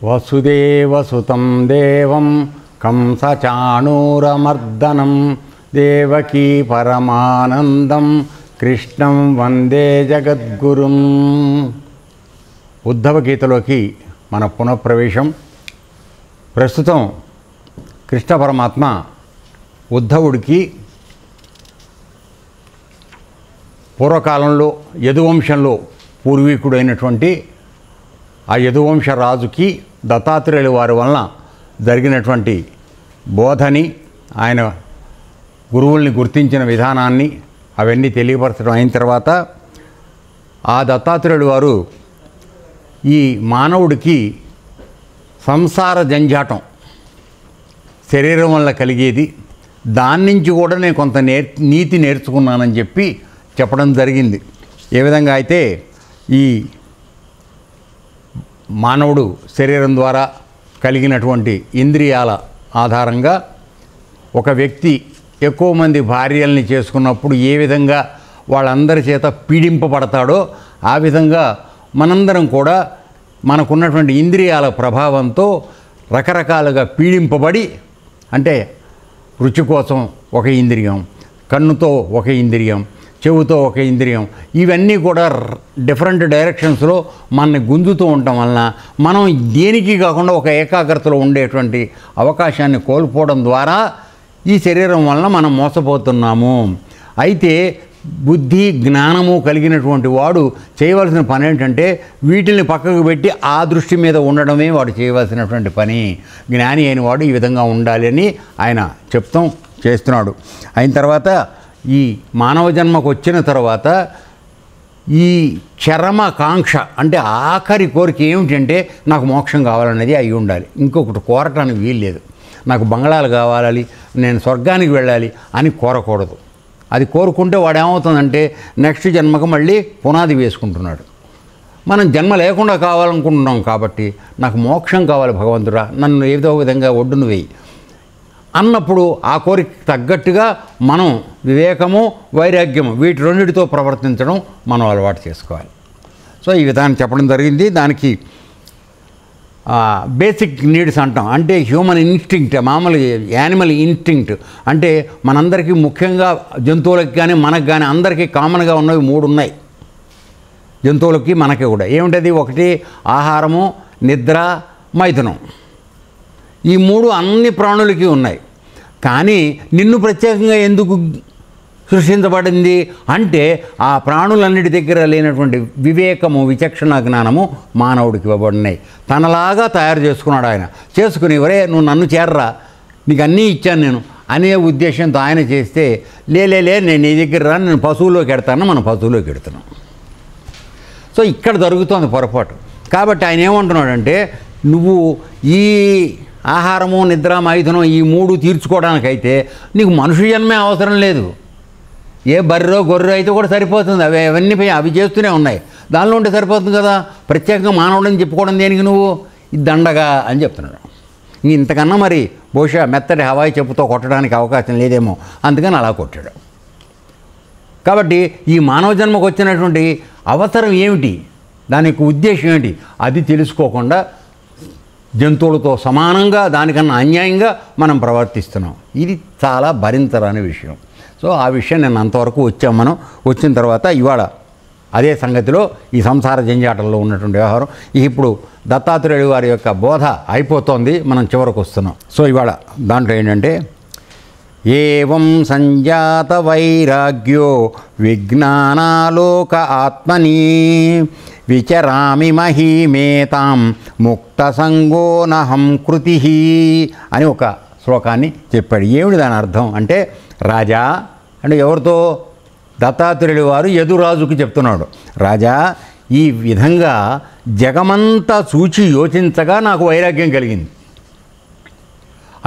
వసుదేవసుతం దేవం కంసచాణూరమర్దనం దేవకీ పరమానందం కృష్ణం వందే జగద్గురుం. ఉద్ధవ గీతలోకి మన పునఃప్రవేశం. ప్రస్తుతం కృష్ణ పరమాత్మ ఉద్ధవుడికి పూర్వకాలంలో యదువంశంలో పూర్వీకుడైనటువంటి ఆ యదువంశ రాజుకి దత్తాత్రేయుల వారి వలన జరిగినటువంటి బోధని, ఆయన గురువుల్ని గుర్తించిన విధానాన్ని అవన్నీ తెలియపరచడం అయిన తర్వాత ఆ దత్తాత్రేయుల వారు ఈ మానవుడికి సంసార జంజాటం శరీరం వల్ల కలిగేది, దాని నుంచి కూడా నేను కొంత నీతి నేర్చుకున్నానని చెప్పి చెప్పడం జరిగింది. ఏ విధంగా అయితే ఈ మానవుడు శరీరం ద్వారా కలిగినటువంటి ఇంద్రియాల ఆధారంగా ఒక వ్యక్తి ఎక్కువ మంది భార్యల్ని చేసుకున్నప్పుడు ఏ విధంగా వాళ్ళందరి చేత పీడింపబడతాడో ఆ విధంగా మనందరం కూడా మనకున్నటువంటి ఇంద్రియాల ప్రభావంతో రకరకాలుగా పీడింపబడి, అంటే రుచి కోసం ఒక ఇంద్రియం, కన్నుతో ఒక ఇంద్రియం, చెవుతో ఒక ఇంద్రియం, ఇవన్నీ కూడా డిఫరెంట్ డైరెక్షన్స్లో మనని గుంజుతూ ఉండటం వలన మనం దేనికి కాకుండా ఒక ఏకాగ్రతలో ఉండేటువంటి అవకాశాన్ని కోల్పోవడం ద్వారా ఈ శరీరం వలన మనం మోసపోతున్నాము. అయితే బుద్ధి జ్ఞానము కలిగినటువంటి వాడు చేయవలసిన పని ఏంటంటే వీటిని పక్కకు పెట్టి ఆ దృష్టి మీద ఉండడమే వాడు చేయవలసినటువంటి పని. జ్ఞాని అయిన వాడు ఈ విధంగా ఉండాలి అని ఆయన చెప్తాం చేస్తున్నాడు. అయిన తర్వాత ఈ మానవ జన్మకు వచ్చిన తర్వాత ఈ చరమకాంక్ష అంటే ఆఖరి కోరిక ఏమిటంటే నాకు మోక్షం కావాలనేది అయి ఉండాలి. ఇంకొకటి కోరటానికి వీల్లేదు. నాకు బంగళాలు కావాలి, నేను స్వర్గానికి వెళ్ళాలి అని కోరకూడదు. అది కోరుకుంటే వాడు ఏమవుతుందంటే నెక్స్ట్ జన్మకు మళ్ళీ పునాది వేసుకుంటున్నాడు. మనం జన్మ లేకుండా కావాలనుకుంటున్నాం కాబట్టి నాకు మోక్షం కావాలి భగవంతుడా, నన్ను ఏదో విధంగా ఒడ్డును వేయి అన్నప్పుడు ఆ కోరిక తగ్గట్టుగా మనం వివేకము వైరాగ్యము వీటి రెండిటితో ప్రవర్తించడం మనం అలవాటు చేసుకోవాలి. సో ఈ విధానం చెప్పడం జరిగింది. దానికి బేసిక్ నీడ్స్ అంటాం, అంటే హ్యూమన్ ఇన్స్టింక్ట్, మామూలు యానిమల్ ఇన్స్టింక్ట్, అంటే మనందరికీ ముఖ్యంగా జంతువులకి కానీ మనకు కానీ అందరికీ కామన్గా ఉన్నవి 3 ఉన్నాయి. జంతువులకి మనకి కూడా ఏమిటది? ఒకటి ఆహారము, నిద్ర, మైథునం. ఈ 3 అన్ని ప్రాణులకి ఉన్నాయి. కానీ నిన్ను ప్రత్యేకంగా ఎందుకు సృష్టించబడింది అంటే ఆ ప్రాణులన్నిటి దగ్గర లేనటువంటి వివేకము, విచక్షణ జ్ఞానము మానవుడికి ఇవ్వబడినాయి. తనలాగా తయారు చేసుకున్నాడు ఆయన. చేసుకుని ఒరే నువ్వు నన్ను చేరరా, నీకు అన్నీ ఇచ్చాను నేను అనే ఉద్దేశంతో ఆయన చేస్తే లేలే నేను నీ దగ్గర రా, నేను పశువులోకి ఎడతాను, మనం పశువులోకి ఎడుతున్నాం. సో ఇక్కడ జరుగుతోంది పొరపాటు. కాబట్టి ఆయన ఏమంటున్నాడంటే నువ్వు ఈ ఆహారము, నిద్ర, మైథునం ఈ 3 తీర్చుకోవడానికైతే నీకు మనుషు జన్మే అవసరం లేదు. ఏ బర్రెో గొర్రె అయితే కూడా సరిపోతుంది. అవన్నీ అవి చేస్తూనే ఉన్నాయి, దానిలో ఉంటే సరిపోతుంది కదా. ప్రత్యేకంగా మానవుడని చెప్పుకోవడం దేనికి నువ్వు? ఇది దండగా అని చెప్తున్నాడు. ఇంతకన్నా మరి బహుశా మెత్తటి హవాయి చెప్పుతో కొట్టడానికి అవకాశం లేదేమో, అందుకని అలా కొట్టాడు. కాబట్టి ఈ మానవ జన్మకు వచ్చినటువంటి అవసరం ఏమిటి, దానికి ఉద్దేశం ఏంటి, అది తెలుసుకోకుండా జంతువులతో సమానంగా దానికన్నా అన్యాయంగా మనం ప్రవర్తిస్తున్నాం. ఇది చాలా భరించరాని విషయం. సో ఆ విషయం నేను అంతవరకు వచ్చాం. మనం వచ్చిన తర్వాత ఇవాళ అదే సంగతిలో ఈ సంసార జంజాటంలో ఉన్నటువంటి వ్యవహారం ఇప్పుడు దత్తాత్రేయుడు వారి యొక్క బోధ అయిపోతోంది, మనం చివరకు వస్తున్నాం. సో ఇవాళ దాంట్లో ఏంటంటే ఏవం సంజాత వైరాగ్యో విజ్ఞానాలోక ఆత్మని విచరామి మహీమేతాం ముక్త సంగోనహం కృతి అని ఒక శ్లోకాన్ని చెప్పాడు. ఏమిటి దాని అర్థం అంటే, రాజా అంటే ఎవరితో? దత్తాత్రేయుడు వారు యదురాజుకి చెప్తున్నాడు. రాజా, ఈ విధంగా జగమంతా చూచి యోచించగా నాకు వైరాగ్యం కలిగింది.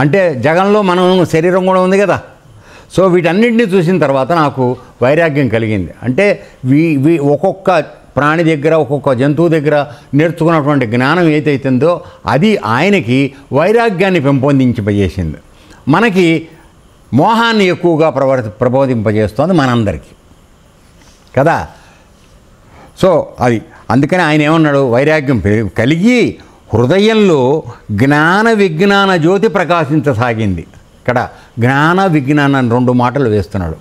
అంటే జగంలో మనం శరీరం కూడా ఉంది కదా. సో వీటన్నింటినీ చూసిన తర్వాత నాకు వైరాగ్యం కలిగింది. అంటే ఒక్కొక్క ప్రాణి దగ్గర, ఒక్కొక్క జంతువు దగ్గర నేర్చుకున్నటువంటి జ్ఞానం ఏదైతుందో అది ఆయనకి వైరాగ్యాన్ని పెంపొందింపజేసింది. మనకి మోహాన్ని ఎక్కువగా ప్రబోధింపజేస్తోంది మనందరికీ కదా. సో అది అందుకని ఆయన ఏమన్నాడు, వైరాగ్యం కలిగి హృదయంలో జ్ఞాన విజ్ఞాన జ్యోతి ప్రకాశించసాగింది. ఇక్కడ జ్ఞాన విజ్ఞానం 2 మాటలు వేస్తున్నాడు.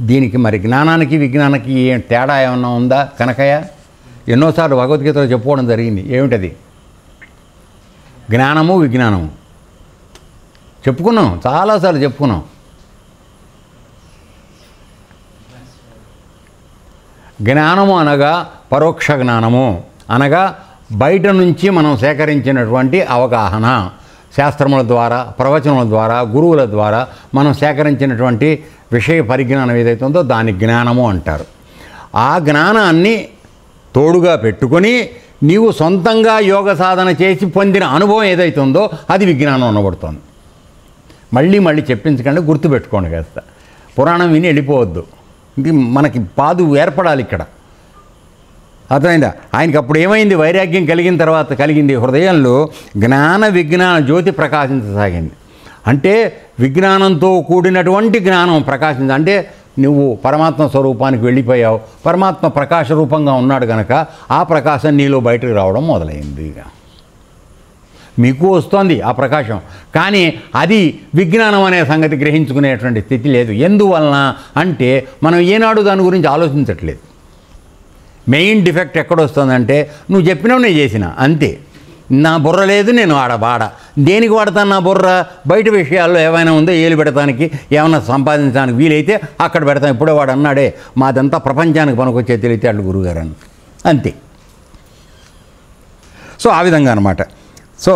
దీనికి మరి జ్ఞానానికి విజ్ఞానానికి ఏం తేడా ఏమన్నా ఉందా కనకయ్య? ఎన్నోసార్లు భగవద్గీతలో చెప్పుకోవడం జరిగింది. ఏమిటది? జ్ఞానము విజ్ఞానము చెప్పుకున్నాం, చాలాసార్లు చెప్పుకున్నాం. జ్ఞానము అనగా పరోక్ష జ్ఞానము అనగా బయట నుంచి మనం సేకరించినటువంటి అవగాహన, శాస్త్రముల ద్వారా, ప్రవచనముల ద్వారా, గురువుల ద్వారా మనం సేకరించినటువంటి విషయ పరిజ్ఞానం ఏదైతే ఉందో దాన్ని జ్ఞానము అంటారు. ఆ జ్ఞానాన్ని తోడుగా పెట్టుకొని నీవు సొంతంగా యోగ సాధన చేసి పొందిన అనుభవం ఏదైతే ఉందో అది విజ్ఞానం అనబడుతుంది. మళ్ళీ మళ్ళీ చెప్పించకండి, గుర్తుపెట్టుకోండి కాస్త. పురాణం విని వెళ్ళిపోవద్దు. ఇది మనకి పాదు ఏర్పడాలి ఇక్కడ. అర్థమైందా? ఆయనకి అప్పుడు ఏమైంది? వైరాగ్యం కలిగిన తర్వాత కలిగింది హృదయంలో జ్ఞాన విజ్ఞాన జ్యోతి ప్రకాశించసాగింది. అంటే విజ్ఞానంతో కూడినటువంటి జ్ఞానం ప్రకాశించ, అంటే నువ్వు పరమాత్మ స్వరూపానికి వెళ్ళిపోయావు. పరమాత్మ ప్రకాశ రూపంగా ఉన్నాడు కనుక ఆ ప్రకాశం నీలో బయటకు రావడం మొదలైంది. మీకు వస్తోంది ఆ ప్రకాశం, కానీ అది విజ్ఞానం అనే సంగతి గ్రహించుకునేటువంటి స్థితి లేదు. ఎందువలన అంటే మనం ఏనాడు దాని గురించి ఆలోచించట్లేదు. మెయిన్ డిఫెక్ట్ ఎక్కడొస్తుందంటే నువ్వు చెప్పినావు నేను చేసిన అంతే. నా బుర్ర లేదు, నేను వాడ దేనికి వాడతాను నా బుర్ర? బయట విషయాల్లో ఏమైనా ఉందో ఏలు పెడతానికి, ఏమైనా సంపాదించడానికి వీలైతే అక్కడ పెడతాను. ఇప్పుడే వాడు అన్నాడే మాదంతా ప్రపంచానికి పనికొచ్చే తెలివితేటలు గురువుగారు అని, అంతే. సో ఆ విధంగా అన్నమాట. సో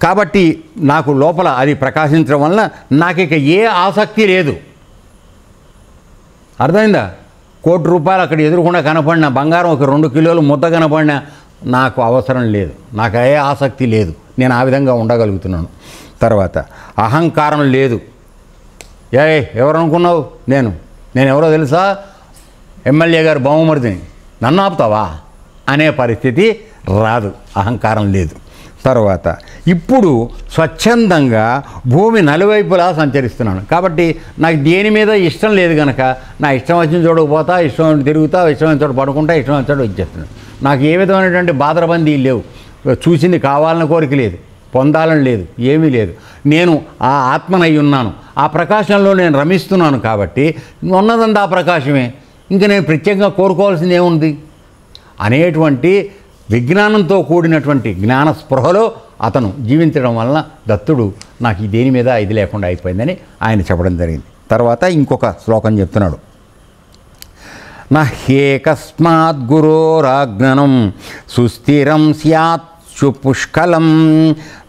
కాబట్టి నాకు లోపల అది ప్రకాశించడం వలన నాకు ఇక ఏ ఆసక్తి లేదు. అర్థమైందా? ₹1,00,00,000 అక్కడ ఎదురుకుండా కనపడిన బంగారం, ఒక 2 కిలోలు ముద్ద కనపడిన నాకు అవసరం లేదు, నాకు ఏ ఆసక్తి లేదు. నేను ఆ విధంగా ఉండగలుగుతున్నాను. తర్వాత అహంకారం లేదు. ఎవరు అనుకున్నావు? నేను ఎవరో తెలుసా? ఎమ్మెల్యే గారు బహుమతిని, నన్ను ఆపుతావా అనే పరిస్థితి రాదు. అహంకారం లేదు. తర్వాత ఇప్పుడు స్వచ్ఛందంగా భూమి నలువైపులా సంచరిస్తున్నాను. కాబట్టి నాకు దేని మీద ఇష్టం లేదు కనుక నా ఇష్టం వచ్చిన చోటుకు పోతా, ఇష్టం తిరుగుతా, ఇష్టమైన చోటు పడుకుంటా, ఇష్టమైన చోటు వచ్చేస్తున్నాను. నాకు ఏ విధమైనటువంటి బాధరబందీ లేవు. చూసింది కావాలని కోరిక లేదు, పొందాలని లేదు, ఏమీ లేదు. నేను ఆ ఆత్మనై ఉన్నాను. ఆ ప్రకాశంలో నేను రమిస్తున్నాను. కాబట్టి ఉన్నదంతా ఆ ప్రకాశమే. ఇంకా నేను ప్రత్యేకంగా కోరుకోవాల్సింది ఏముంది అనేటువంటి విజ్ఞానంతో కూడినటువంటి జ్ఞాన స్పృహలో అతను జీవించడం వలన దత్తుడు నాకు దేని మీద ఇది లేకుండా అయిపోయిందని ఆయన చెప్పడం జరిగింది. తర్వాత ఇంకొక శ్లోకం చెప్తున్నాడు. నహ్యేకస్మాత్ గురోరాజ్ఞనం సుస్థిరం స్యాత్ పుష్కలం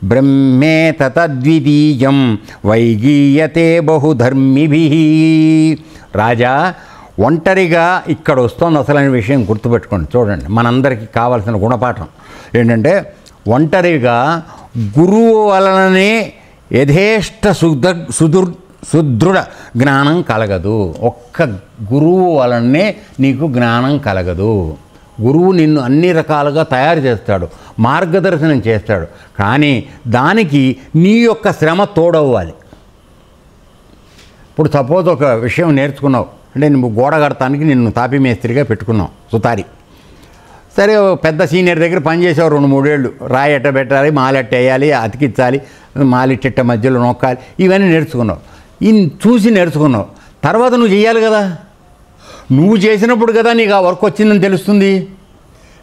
బ్రహ్మేత తద్వితీయం వైగీయతే బహుధర్మిభిః. రాజా, ఒంటరిగా ఇక్కడ వస్తుంది అసలైన విషయం గుర్తుపెట్టుకోండి. చూడండి, మనందరికీ కావాల్సిన గుణపాఠం ఏంటంటే ఒంటరిగా గురువు వలననే యథేష్ట సుదృఢ జ్ఞానం కలగదు. ఒక్క గురువు వలనే నీకు జ్ఞానం కలగదు. గురువు నిన్ను అన్ని రకాలుగా తయారు చేస్తాడు, మార్గదర్శనం చేస్తాడు. కానీ దానికి నీ యొక్క శ్రమ తోడవ్వాలి. ఇప్పుడు సపోజ్ ఒక విషయం నేర్చుకున్నావు అంటే నువ్వు గోడ కడతానికి నిన్ను తాపీ మేస్త్రిగా పెట్టుకున్నావు, సుతారి. సరే, పెద్ద సీనియర్ దగ్గర పనిచేసావు 2-3 ఏళ్ళు. రాయి ఎట్ట పెట్టాలి, మాలెట్ట వేయాలి, అతికించాలి, మాలిట్ట మధ్యలో నొక్కాలి, ఇవన్నీ నేర్చుకున్నావు. చూసి నేర్చుకున్నావు. తర్వాత నువ్వు చేయాలి కదా. నువ్వు చేసినప్పుడు కదా నీకు ఆ వర్క్ వచ్చిందని తెలుస్తుంది.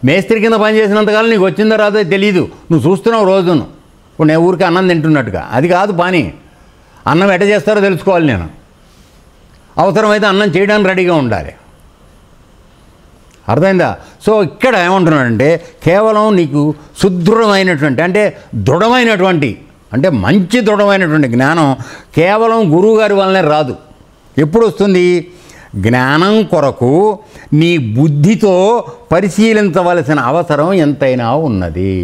మేస్త్రి కింద పని చేసినంతకాలం నీకు వచ్చిందో రాదో తెలియదు. నువ్వు చూస్తున్నావు రోజును. ఇప్పుడు నేను ఊరికి అన్నం తింటున్నట్టుగా అది కాదు పని. అన్నం ఎట్ట చేస్తారో తెలుసుకోవాలి నేను. అవసరమైతే అన్నం చేయడానికి రెడీగా ఉండాలి. అర్థమైందా? సో ఇక్కడ ఏమంటున్నాడంటే కేవలం నీకు సుదృఢమైనటువంటి అంటే దృఢమైనటువంటి అంటే మంచి దృఢమైనటువంటి జ్ఞానం కేవలం గురువుగారి వల్లనే రాదు. ఎప్పుడు వస్తుంది? జ్ఞానం కొరకు నీ బుద్ధితో పరిశీలించవలసిన అవసరం ఎంతైనా ఉన్నది.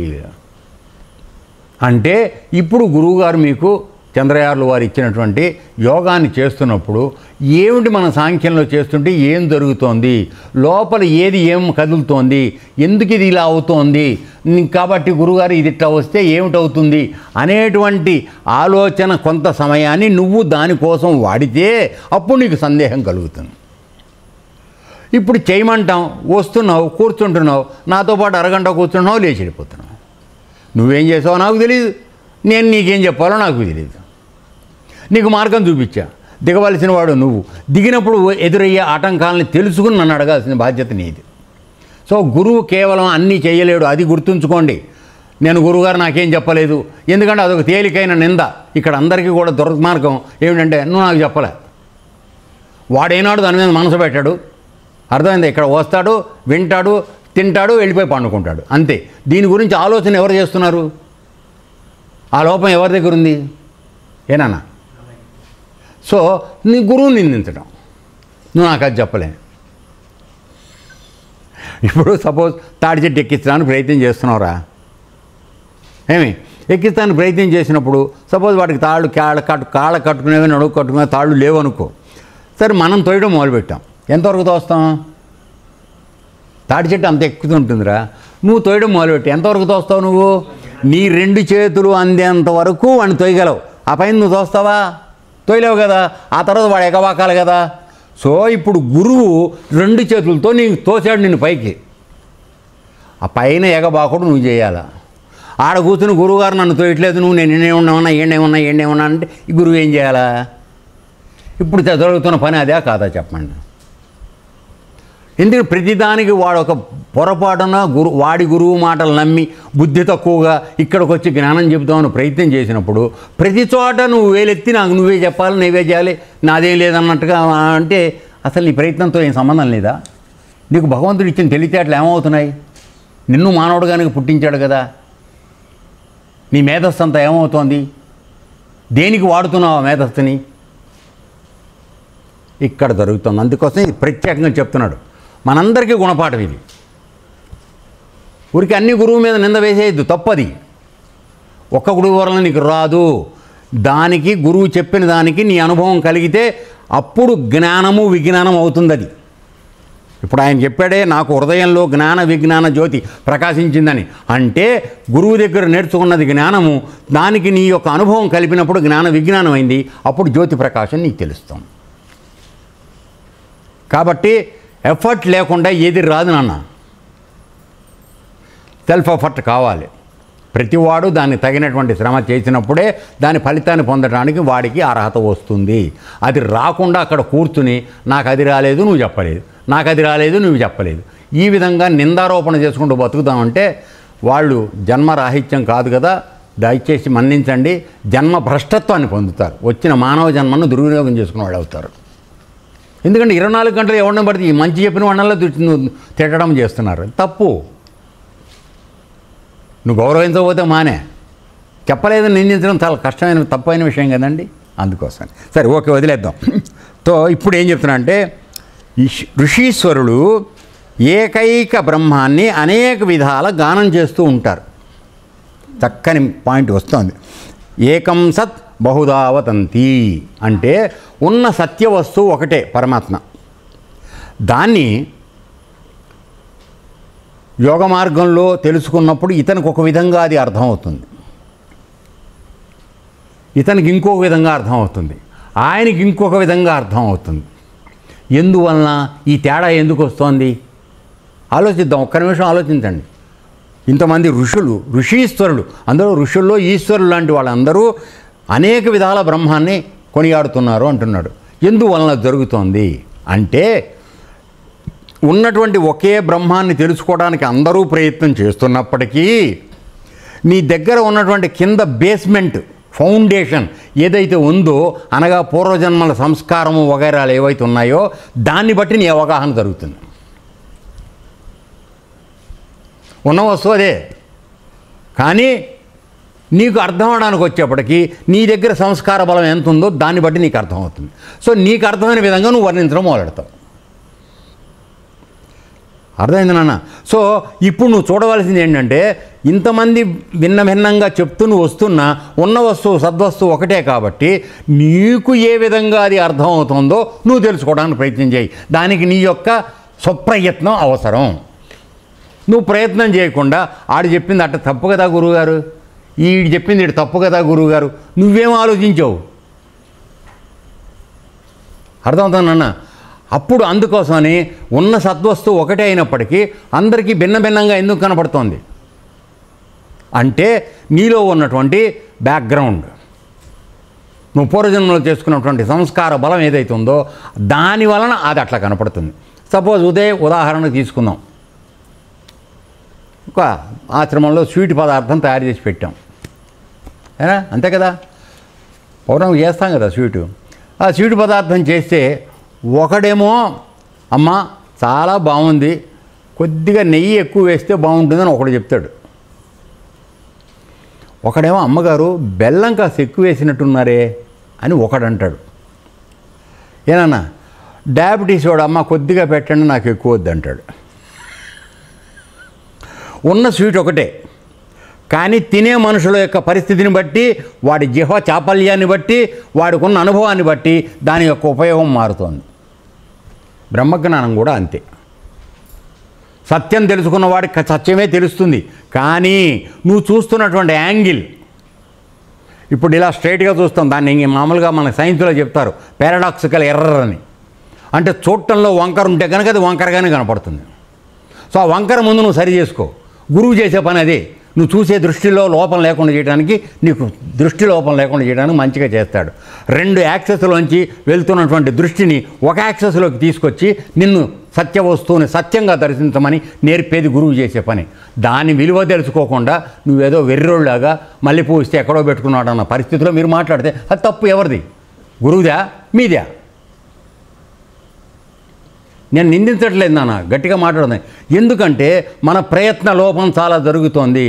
అంటే ఇప్పుడు గురువుగారు మీకు చంద్రయార్లు వారు ఇచ్చినటువంటి యోగాన్ని చేస్తున్నప్పుడు ఏమిటి మన సాంఖ్యంలో చేస్తుంటే ఏం జరుగుతోంది, లోపల ఏం కదులుతోంది, ఎందుకు ఇది ఇలా అవుతోంది, కాబట్టి గురుగారు ఇది ఇట్లా వస్తే ఏమిటవుతుంది అనేటువంటి ఆలోచన కొంత సమయాన్ని నువ్వు దానికోసం వాడితే అప్పుడు నీకు సందేహం కలుగుతుంది. ఇప్పుడు చేయమంటాం, వస్తున్నావు, కూర్చుంటున్నావు, నాతో పాటు అరగంట కూర్చుంటున్నావు, లేచి వెళ్ళిపోతున్నావు. నువ్వేం చేసావో నాకు తెలియదు, నేను నీకేం చెప్పాలో నాకు తెలియదు. నీకు మార్గం చూపించా, దిగవలసిన వాడు నువ్వు. దిగినప్పుడు ఎదురయ్యే ఆటంకాలని తెలుసుకుని నన్ను అడగాల్సిన బాధ్యత నీది. సో గురువు కేవలం అన్నీ చేయలేడు, అది గుర్తుంచుకోండి. నేను గురువుగారు నాకేం చెప్పలేదు, ఎందుకంటే అదొక తేలికైన నింద. ఇక్కడ అందరికీ కూడా దుర్మార్గం ఏమిటంటే నువ్వు నాకు చెప్పలే. వాడేనాడు దాని మీద మనసు పెట్టాడు, అర్థమైంది? ఇక్కడ వస్తాడు, వింటాడు, తింటాడు, వెళ్ళిపోయి పండుకుంటాడు, అంతే. దీని గురించి ఆలోచన ఎవరు చేస్తున్నారు? ఆ లోపం ఎవరి దగ్గర ఉంది? ఏనన్నా? సో నీ గురువుని నిందించడం, నువ్వు నాకు అది చెప్పలే. ఇప్పుడు సపోజ్ తాడి చెట్టు ఎక్కించడానికి ప్రయత్నం చేస్తున్నావురా, ఏమి ఎక్కిస్తానికి ప్రయత్నం చేసినప్పుడు సపోజ్ వాటికి తాళ్ళు కాళ్ళ కట్టుకునేవి, నడువు కట్టుకునే తాళ్ళు లేవనుకో. సరే, మనం తోయడం మొదలుపెట్టాం. ఎంతవరకు తోస్తాం? తాడి చెట్టు అంత ఎక్కుతుంటుందిరా, నువ్వు తోయడం మొదలుపెట్టి ఎంతవరకు తోస్తావు? నువ్వు నీ 2 చేతులు అందేంత వరకు వాడిని తోయగలవు. ఆ పైన నువ్వు తోస్తావా? తోయలేవు కదా. ఆ తర్వాత వాడు ఎగవాకాలి కదా. సో ఇప్పుడు గురువు 2 చేతులతో నీకు తోసాడు నిన్ను పైకి, ఆ పైన ఎగబాకుడు నువ్వు చేయాలా. ఆడ కూర్చుని గురువుగారు నన్ను తోయట్లేదు, నువ్వు నేను ఏమన్నా అంటే ఈ గురువు ఏం చేయాలా? ఇప్పుడు జరుగుతున్న పని అదే కాదా చెప్పండి. ఎందుకంటే ప్రతిదానికి వాడు ఒక పొరపాటున వాడి గురువు మాటలు నమ్మి బుద్ధి తక్కువగా ఇక్కడికి వచ్చి జ్ఞానం చెబుతామని ప్రయత్నం చేసినప్పుడు ప్రతి చోట నువ్వు వేలెత్తి నాకు నువ్వే చెప్పాలి, నువ్వే చేయాలి, నాదేం లేదన్నట్టుగా అంటే అసలు నీ ప్రయత్నంతో ఏం సంబంధం లేదా? నీకు భగవంతుడు ఇచ్చిన తెలివితేటలు ఏమవుతున్నాయి? నిన్ను మానవుడుగానికి పుట్టించాడు కదా. నీ మేధస్సు అంతా ఏమవుతోంది? దేనికి వాడుతున్నావు ఆ మేధస్సుని? ఇక్కడ జరుగుతుంది. అందుకోసం ఇది ప్రత్యేకంగా చెప్తున్నాడు. మనందరికీ గుణపాఠం ఇది. ఊరికి అన్ని గురువు మీద నింద వేసేయద్దు, తప్పది. ఒక్క గురువు వలన నీకు రాదు. దానికి గురువు చెప్పిన దానికి నీ అనుభవం కలిగితే అప్పుడు జ్ఞానము విజ్ఞానం అవుతుంది. అది ఇప్పుడు ఆయన చెప్పాడే, నాకు హృదయంలో జ్ఞాన విజ్ఞాన జ్యోతి ప్రకాశించిందని. అంటే గురువు దగ్గర నేర్చుకున్నది జ్ఞానము, దానికి నీ యొక్క అనుభవం కలిపినప్పుడు జ్ఞాన విజ్ఞానం అయింది. అప్పుడు జ్యోతి ప్రకాశం నీకు తెలుస్తాం. కాబట్టి ఎఫర్ట్ లేకుండా ఏది రాదు నాన్న. సెల్ఫ్ ఎఫర్ట్ కావాలి. ప్రతివాడు దాన్ని తగినటువంటి శ్రమ చేసినప్పుడే దాని ఫలితాన్ని పొందడానికి వాడికి అర్హత వస్తుంది. అది రాకుండా అక్కడ కూర్చుని నాకు అది రాలేదు నువ్వు చెప్పలేదు, నాకు అది రాలేదు నువ్వు చెప్పలేదు, ఈ విధంగా నిందారోపణ చేసుకుంటూ బతుకుతామంటే వాళ్ళు జన్మరాహిత్యం కాదు కదా. దయచేసి మన్నించండి, జన్మ భ్రష్టత్వాన్ని పొందుతారు. వచ్చిన మానవ జన్మను దుర్వినియోగం చేసుకునే వాళ్ళు అవుతారు. ఎందుకంటే 24 గంటలు ఎవరిని పడితే ఈ మంచి చెప్పిన వాళ్ళలో తిట్టడం చేస్తున్నారు. తప్పు. నువ్వు గౌరవించకపోతే మానే. చెప్పలేదని నిందించడం చాలా కష్టమైన తప్పైన విషయం కదండి. అందుకోసం సరే, ఓకే, వదిలేద్దాం. తో ఇప్పుడు ఏం చెప్తున్నా అంటే, ఋషీశ్వరులు ఏకైక బ్రహ్మాన్ని అనేక విధాల గానం చేస్తూ ఉంటారు. చక్కని పాయింట్ వస్తుంది. ఏకం సత్ బహుధావతంతి అంటే ఉన్న సత్య వస్తువు ఒకటే పరమాత్మ. దాన్ని యోగ మార్గంలో తెలుసుకున్నప్పుడు ఇతనికి ఒక విధంగా అది అర్థమవుతుంది, ఇతనికి ఇంకొక విధంగా అర్థమవుతుంది, ఆయనకి ఇంకొక విధంగా అర్థమవుతుంది. ఎందువలన ఈ తేడా ఎందుకు వస్తోంది? ఆలోచిద్దాం, ఒక్క నిమిషం ఆలోచించండి. ఇంతమంది ఋషులు, ఋషీశ్వరులు, అందరూ ఋషుల్లో ఈశ్వరులు లాంటి వాళ్ళందరూ అనేక విధాల బ్రహ్మాన్ని కొనియాడుతున్నారు అంటున్నాడు. ఎందువలన జరుగుతోంది అంటే, ఉన్నటువంటి ఒకే బ్రహ్మాన్ని తెలుసుకోవడానికి అందరూ ప్రయత్నం చేస్తున్నప్పటికీ నీ దగ్గర ఉన్నటువంటి కింద బేస్మెంట్ ఫౌండేషన్ ఏదైతే ఉందో, అనగా పూర్వజన్మల సంస్కారము వగైరాలు ఏవైతే ఉన్నాయో దాన్ని బట్టి నీ అవగాహన జరుగుతుంది. ఉన్న వస్తువు అదే, కానీ నీకు అర్థం అవడానికి వచ్చేప్పటికీ నీ దగ్గర సంస్కార బలం ఎంత ఉందో దాన్ని బట్టి నీకు అర్థమవుతుంది. సో నీకు అర్థమైన విధంగా నువ్వు వర్ణించడం మొదలెడతావు. అర్థమైంది నాన్న? సో ఇప్పుడు నువ్వు చూడవలసింది ఏంటంటే, ఇంతమంది భిన్న భిన్నంగా చెప్తూ నువ్వు వస్తున్నా ఉన్న వస్తువు సద్వస్తువు ఒకటే కాబట్టి నీకు ఏ విధంగా అది అర్థమవుతుందో నువ్వు తెలుసుకోవడానికి ప్రయత్నం చేయి. దానికి నీ యొక్క స్వప్రయత్నం అవసరం. నువ్వు ప్రయత్నం చేయకుండా ఆడు చెప్పింది అట్ట తప్పు కదా గురువుగారు, ఈడు చెప్పింది ఇటు తప్పు కదా గురువుగారు, నువ్వేం ఆలోచించావు? అర్థమవుతుందన్న? అప్పుడు అందుకోసమని ఉన్న సద్వస్తువు ఒకటే అయినప్పటికీ అందరికీ భిన్న భిన్నంగా ఎందుకు కనపడుతోంది? అంటే నీలో ఉన్నటువంటి బ్యాక్గ్రౌండ్, నువ్వు పూర్వజన్మలో చేసుకున్నటువంటి సంస్కార బలం ఏదైతే ఉందో దాని వలన అది అట్లా కనపడుతుంది. సపోజ్ ఉదాహరణకు తీసుకుందాం. ఒక ఆశ్రమంలో స్వీట్ పదార్థం తయారు చేసి పెట్టాం, అంతే కదా, పౌర్ణమి చేస్తాం కదా స్వీటు. ఆ స్వీట్ పదార్థం చేస్తే ఒకడేమో అమ్మ చాలా బాగుంది, కొద్దిగా నెయ్యి ఎక్కువ వేస్తే బాగుంటుందని ఒకడు చెప్తాడు. ఒకడేమో అమ్మగారు బెల్లం కాస్త ఎక్కువ వేసినట్టున్నారే అని ఒకడు అంటాడు. ఏనన్నా డయాబెటీస్ వాడు అమ్మ కొద్దిగా పెట్టండి నాకు ఎక్కువ వద్దు అంటాడు. ఉన్న స్వీట్ ఒకటే, కానీ తినే మనుషుల యొక్క పరిస్థితిని బట్టి, వాడి జిహ్వ చాపల్యాన్ని బట్టి, వాడికి ఉన్న అనుభవాన్ని బట్టి దాని యొక్క ఉపయోగం మారుతోంది. బ్రహ్మజ్ఞానం కూడా అంతే. సత్యం తెలుసుకున్న వాడికి సత్యమే తెలుస్తుంది, కానీ నువ్వు చూస్తున్నటువంటి యాంగిల్, ఇప్పుడు ఇలా స్ట్రైట్గా చూస్తాం, దాన్ని మామూలుగా మన సైన్స్లో చెప్తారు పారాడాక్సికల్ ఎర్రర్ అని. అంటే చూడటంలో వంకర ఉంటే కనుక అది వంకరగానే కనపడుతుంది. సో ఆ వంకర ముందు నువ్వు సరి చేసుకో. గురువు చేసే పని అదే, నువ్వు చూసే దృష్టిలో లోపం లేకుండా చేయడానికి, నీకు దృష్టి లోపం లేకుండా చేయడానికి మంచిగా చేస్తాడు. 2 యాక్సెస్లోంచి వెళ్తున్నటువంటి దృష్టిని ఒక యాక్సెస్లోకి తీసుకొచ్చి నిన్ను సత్య వస్తువుని సత్యంగా దర్శించమని నేర్పేది గురువు చేసే పని. దాని విలువ తెలుసుకోకుండా నువ్వేదో వెర్రోళ్ళలాగా మల్లెపూ ఇస్తే ఎక్కడో పెట్టుకున్నాడు అన్న పరిస్థితిలో మీరు మాట్లాడితే అది తప్పు. ఎవరిది? గురువుదా మీదా? నేను నిందించట్లేదు నాన్న, గట్టిగా మాట్లాడుతున్నాను. ఎందుకంటే మన ప్రయత్న లోపం చాలా జరుగుతోంది.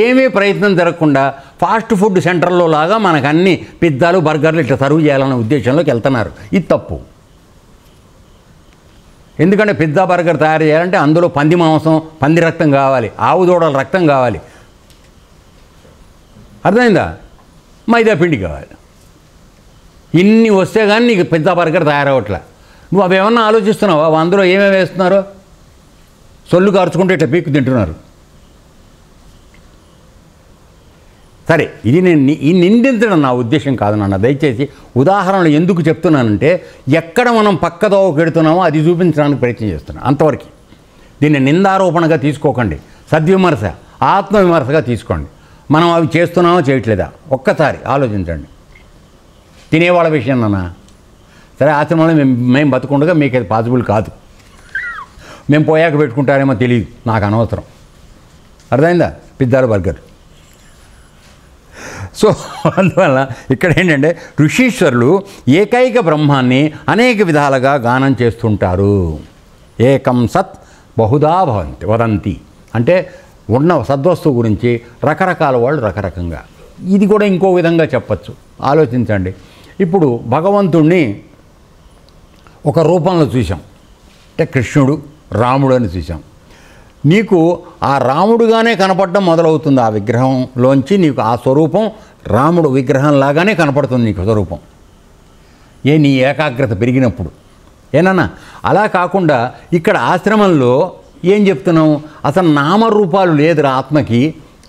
ఏమీ ప్రయత్నం జరగకుండా ఫాస్ట్ ఫుడ్ సెంటర్లో లాగా మనకు అన్ని పిజ్జాలు బర్గర్లు ఇట్లా సర్వ్ చేయాలనే ఉద్దేశంలోకి వెళ్తున్నారు. ఇది తప్పు. ఎందుకంటే పిజ్జా బర్గర్ తయారు చేయాలంటే అందులో పంది మాంసం, పంది రక్తం కావాలి, ఆవు దూడల రక్తం కావాలి, అర్థమైందా? మైదా పిండి కావాలి. ఇన్ని వస్తే కానీ నీకు పిజ్జా బర్గర్ తయారవట్లే. నువ్వు అవి ఏమన్నా ఆలోచిస్తున్నావా? అందులో ఏమేమి వేస్తున్నారో? సొల్లు కార్చుకుంటే ఇట్లా పీక్కు తింటున్నారు. సరే, ఇది నేను ఈ నిందించడం నా ఉద్దేశం కాదు నాన్న. దయచేసి ఉదాహరణలు ఎందుకు చెప్తున్నానంటే ఎక్కడ మనం పక్కదోవ పెడుతున్నామో అది చూపించడానికి ప్రయత్నం చేస్తున్నాను, అంతవరకు. దీన్ని నిందారోపణగా తీసుకోకండి, సద్విమర్శ, ఆత్మవిమర్శగా తీసుకోండి. మనం అవి చేస్తున్నామో చేయట్లేదా ఒక్కసారి ఆలోచించండి. తినేవాళ్ళ విషయం నాన్న. సరే, ఆశ్రమంలో మేము బతుకుండగా మీకు అది పాసిబుల్ కాదు. మేము పోయాక పెట్టుకుంటారేమో తెలియదు, నాకు అనవసరం. అర్థమైందా? పిజ్జాలు బర్గర్. సో అందువల్ల ఇక్కడ ఏంటంటే ఋషీశ్వరులు ఏకైక బ్రహ్మాన్ని అనేక విధాలుగా గానం చేస్తుంటారు. ఏకం సత్ బహుదా భవంతి వదంతి అంటే ఉన్న సద్వస్తువు గురించి రకరకాల వాళ్ళు రకరకంగా. ఇది కూడా ఇంకో విధంగా చెప్పచ్చు. ఆలోచించండి. ఇప్పుడు భగవంతుణ్ణి ఒక రూపంలో చూసాం, అంటే కృష్ణుడు, రాముడు అని చూసాం. నీకు ఆ రాముడుగానే కనపడడం మొదలవుతుంది. ఆ విగ్రహంలోంచి నీకు ఆ స్వరూపం రాముడు విగ్రహంలాగానే కనపడుతుంది నీకు స్వరూపం. నీ ఏకాగ్రత పెరిగినప్పుడు. ఏనన్నా? అలా కాకుండా ఇక్కడ ఆశ్రమంలో ఏం చెప్తున్నావు? అసలు నామరూపాలు లేదురా ఆత్మకి.